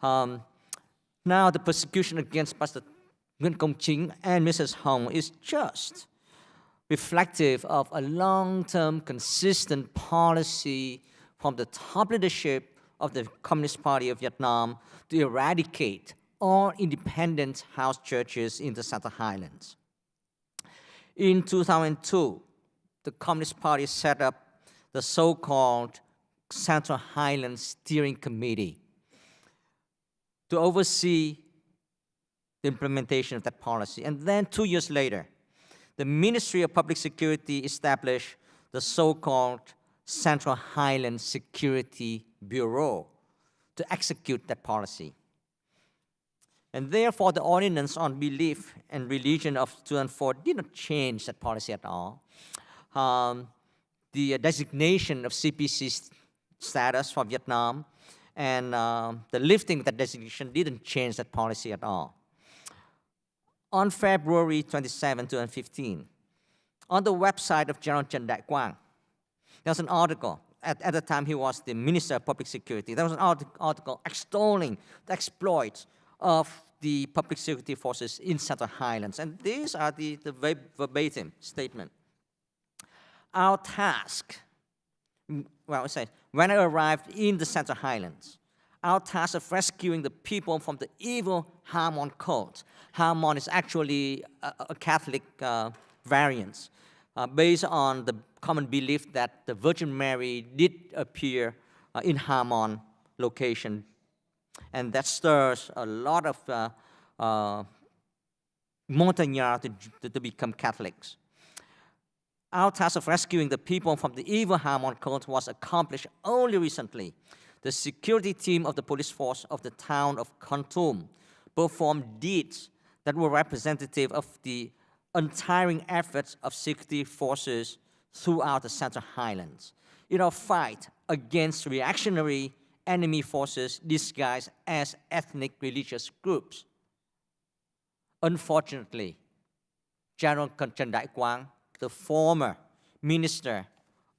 Now, the persecution against Pastor Nguyen Công Chinh and Mrs. Hong is just reflective of a long-term, consistent policy from the top leadership of the Communist Party of Vietnam to eradicate all independent house churches in the Central Highlands. In 2002, the Communist Party set up the so-called Central Highlands Steering Committee to oversee the implementation of that policy. And then 2 years later, the Ministry of Public Security established the so-called Central Highlands Security Bureau to execute that policy. And therefore, the Ordinance on Belief and Religion of 2004 did not change that policy at all. The designation of CPC status for Vietnam and the lifting of that designation didn't change that policy at all. On February 27, 2015, on the website of General Trần Đại Quang, there's an article. At the time, he was the Minister of Public Security. There was an article extolling the exploits of the public security forces in Central Highlands. And these are the verbatim statement. Our task, well, it says, when I arrived in the Central Highlands, our task of rescuing the people from the evil Hamon cult. Hamon is actually a Catholic variant based on the common belief that the Virgin Mary did appear in Hamon location. And that stirs a lot of Montagnards to become Catholics. Our task of rescuing the people from the evil Hamon cult was accomplished only recently. The security team of the police force of the town of Kon Tum performed deeds that were representative of the untiring efforts of security forces throughout the Central Highlands in our fight against reactionary enemy forces disguised as ethnic religious groups. Unfortunately, General Trần Đại Quang, the former Minister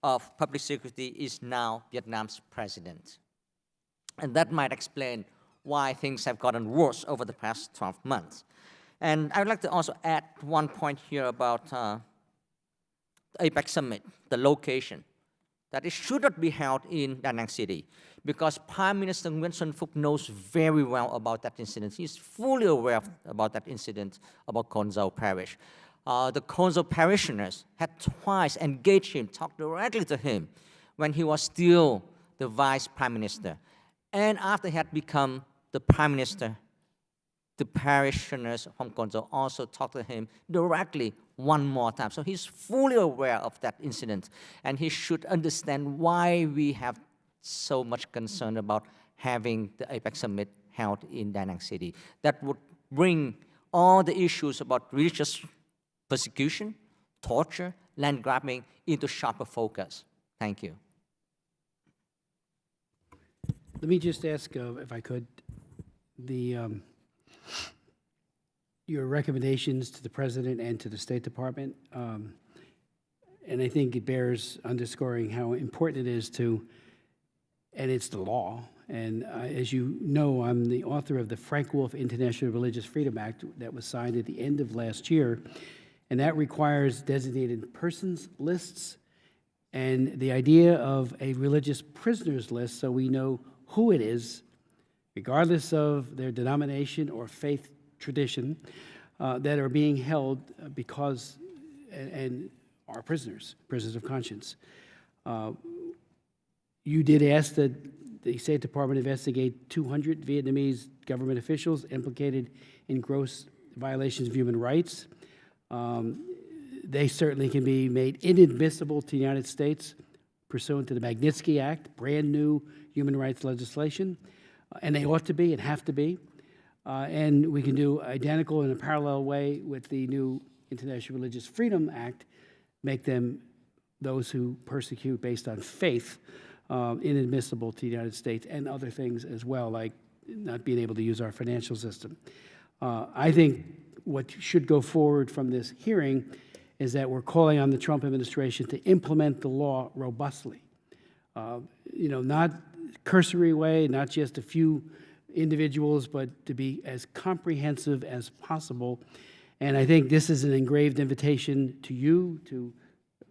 of Public Security, is now Vietnam's president. And that might explain why things have gotten worse over the past 12 months. And I would like to also add one point here about the APEC Summit, the location, that it should not be held in Da Nang City, because Prime Minister Nguyen Xuan Phuc knows very well about that incident. He's fully aware about that incident about Kon Dao Parish. The Kon Dao parishioners had twice engaged him, talked directly to him when he was still the Vice Prime Minister. And after he had become the Prime Minister, the parishioners from Kon Dao also talked to him directly one more time. So he's fully aware of that incident, and he should understand why we have so much concern about having the APEC Summit held in Da Nang City. That would bring all the issues about religious persecution, torture, land grabbing into sharper focus. Thank you. Let me just ask, if I could, your recommendations to the President and to the State Department. And I think it bears underscoring how important it is to, and it's the law. And as you know, I'm the author of the Frank Wolf International Religious Freedom Act that was signed at the end of last year. And that requires designated persons lists and the idea of a religious prisoners list so we know who it is, regardless of their denomination or faith tradition, that are being held because and are prisoners of conscience. You did ask that the State Department investigate 200 Vietnamese government officials implicated in gross violations of human rights. They certainly can be made inadmissible to the United States pursuant to the Magnitsky Act, brand new human rights legislation, and they ought to be and have to be. And we can do identical in a parallel way with the new International Religious Freedom Act, make them, those who persecute based on faith, inadmissible to the United States, and other things as well, like not being able to use our financial system. I think what should go forward from this hearing is that we're calling on the Trump administration to implement the law robustly. Not cursory way, not just a few individuals, but to be as comprehensive as possible. And I think this is an engraved invitation to you, to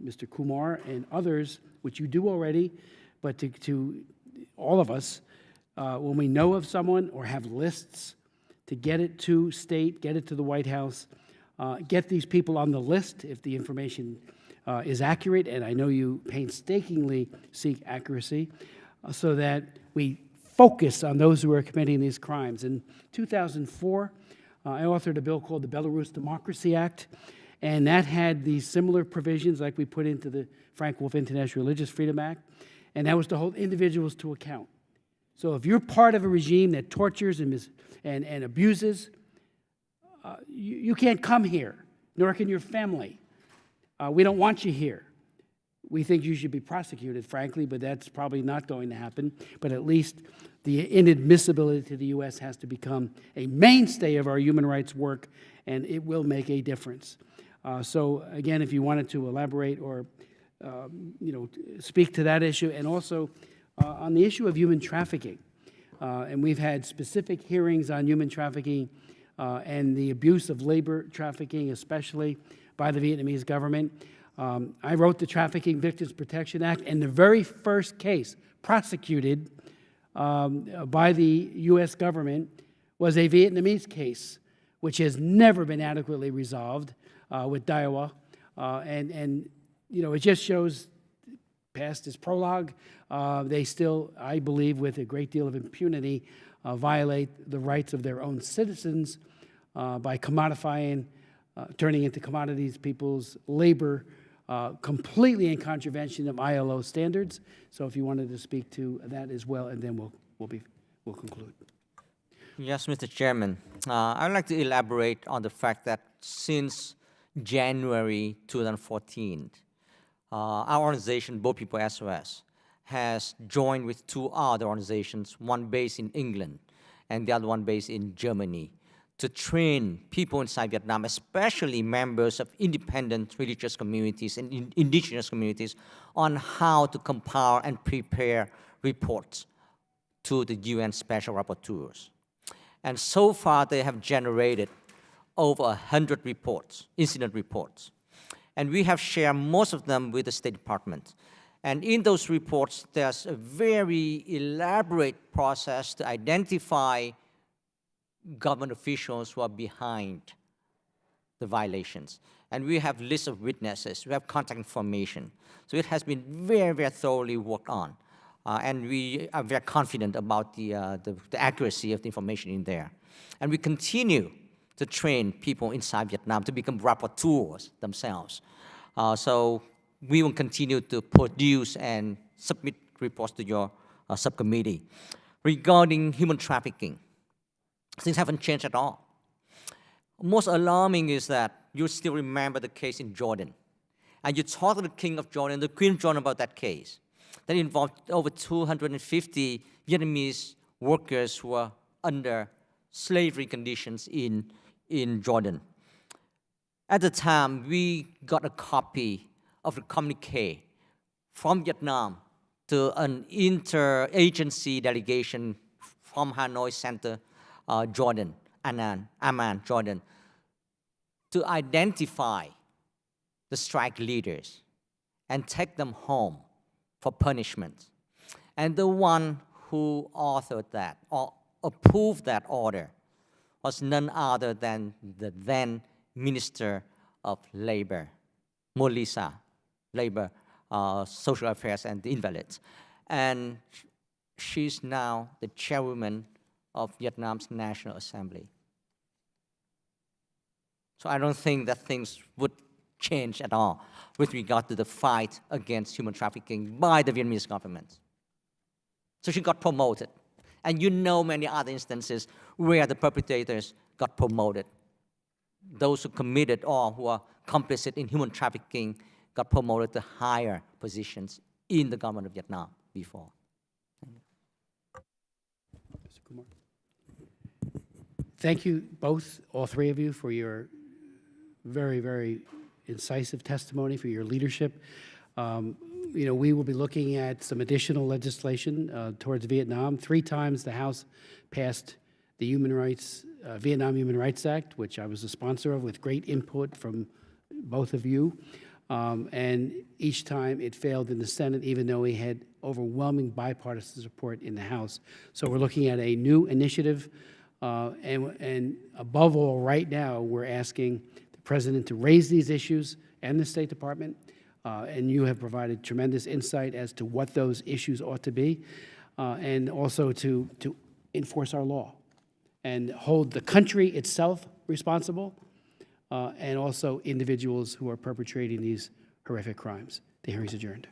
Mr. Kumar and others, which you do already, but to all of us, when we know of someone or have lists, to get it to state, get it to the White House, get these people on the list if the information is accurate, and I know you painstakingly seek accuracy, so that we focus on those who are committing these crimes. In 2004, I authored a bill called the Belarus Democracy Act, and that had these similar provisions like we put into the Frank Wolf International Religious Freedom Act, and that was to hold individuals to account. So if you're part of a regime that tortures and abuses, you can't come here, nor can your family. We don't want you here. We think you should be prosecuted, frankly, but that's probably not going to happen. But at least the inadmissibility to the U.S. has to become a mainstay of our human rights work, and it will make a difference. So again, if you wanted to elaborate or speak to that issue, and also on the issue of human trafficking, and we've had specific hearings on human trafficking and the abuse of labor trafficking, especially by the Vietnamese government. I wrote the Trafficking Victims Protection Act, and the very first case prosecuted by the U.S. government was a Vietnamese case, which has never been adequately resolved with Daiwa. And it just shows, past its prologue, they still, I believe, with a great deal of impunity, violate the rights of their own citizens by commodifying, turning into commodities people's labor, completely in contravention of ILO standards. So if you wanted to speak to that as well, and then we'll conclude. Yes, Mr. Chairman. I'd like to elaborate on the fact that since January 2014, our organization, Both People SOS, has joined with two other organizations, one based in England and the other one based in Germany, to train people inside Vietnam, especially members of independent religious communities and indigenous communities, on how to compile and prepare reports to the UN Special Rapporteurs. And so far, they have generated over 100 reports, incident reports. And we have shared most of them with the State Department. And in those reports, there's a very elaborate process to identify government officials who are behind the violations. And we have lists of witnesses, we have contact information. So it has been very, very thoroughly worked on. And we are very confident about the accuracy of the information in there. And we continue to train people inside Vietnam to become rapporteurs themselves. So we will continue to produce and submit reports to your subcommittee. Regarding human trafficking, things haven't changed at all. Most alarming is that you still remember the case in Jordan. And you talk to the King of Jordan, the Queen of Jordan about that case. That involved over 250 Vietnamese workers who were under slavery conditions in Jordan. At the time, we got a copy of the communique from Vietnam to an interagency delegation from Hanoi Center, Jordan, Amman, Jordan, to identify the strike leaders and take them home for punishment. And the one who authored that or approved that order was none other than the then Minister of Labor, Molisa, Labor, Social Affairs and the Invalids. And she's now the chairwoman of Vietnam's National Assembly. So I don't think that things would change at all with regard to the fight against human trafficking by the Vietnamese government. So she got promoted. And you know many other instances where the perpetrators got promoted. Those who committed or who are complicit in human trafficking got promoted to higher positions in the government of Vietnam before. Mr. Kumar. Thank you both, all three of you, for your very, very incisive testimony, for your leadership. We will be looking at some additional legislation towards Vietnam. 3 times the House passed the Vietnam Human Rights Act, which I was a sponsor of with great input from both of you. And each time it failed in the Senate, even though we had overwhelming bipartisan support in the House. So we're looking at a new initiative. And above all, right now, we're asking the President to raise these issues and the State Department. And you have provided tremendous insight as to what those issues ought to be. and also to enforce our law and hold the country itself responsible, and also individuals who are perpetrating these horrific crimes. The hearing is adjourned.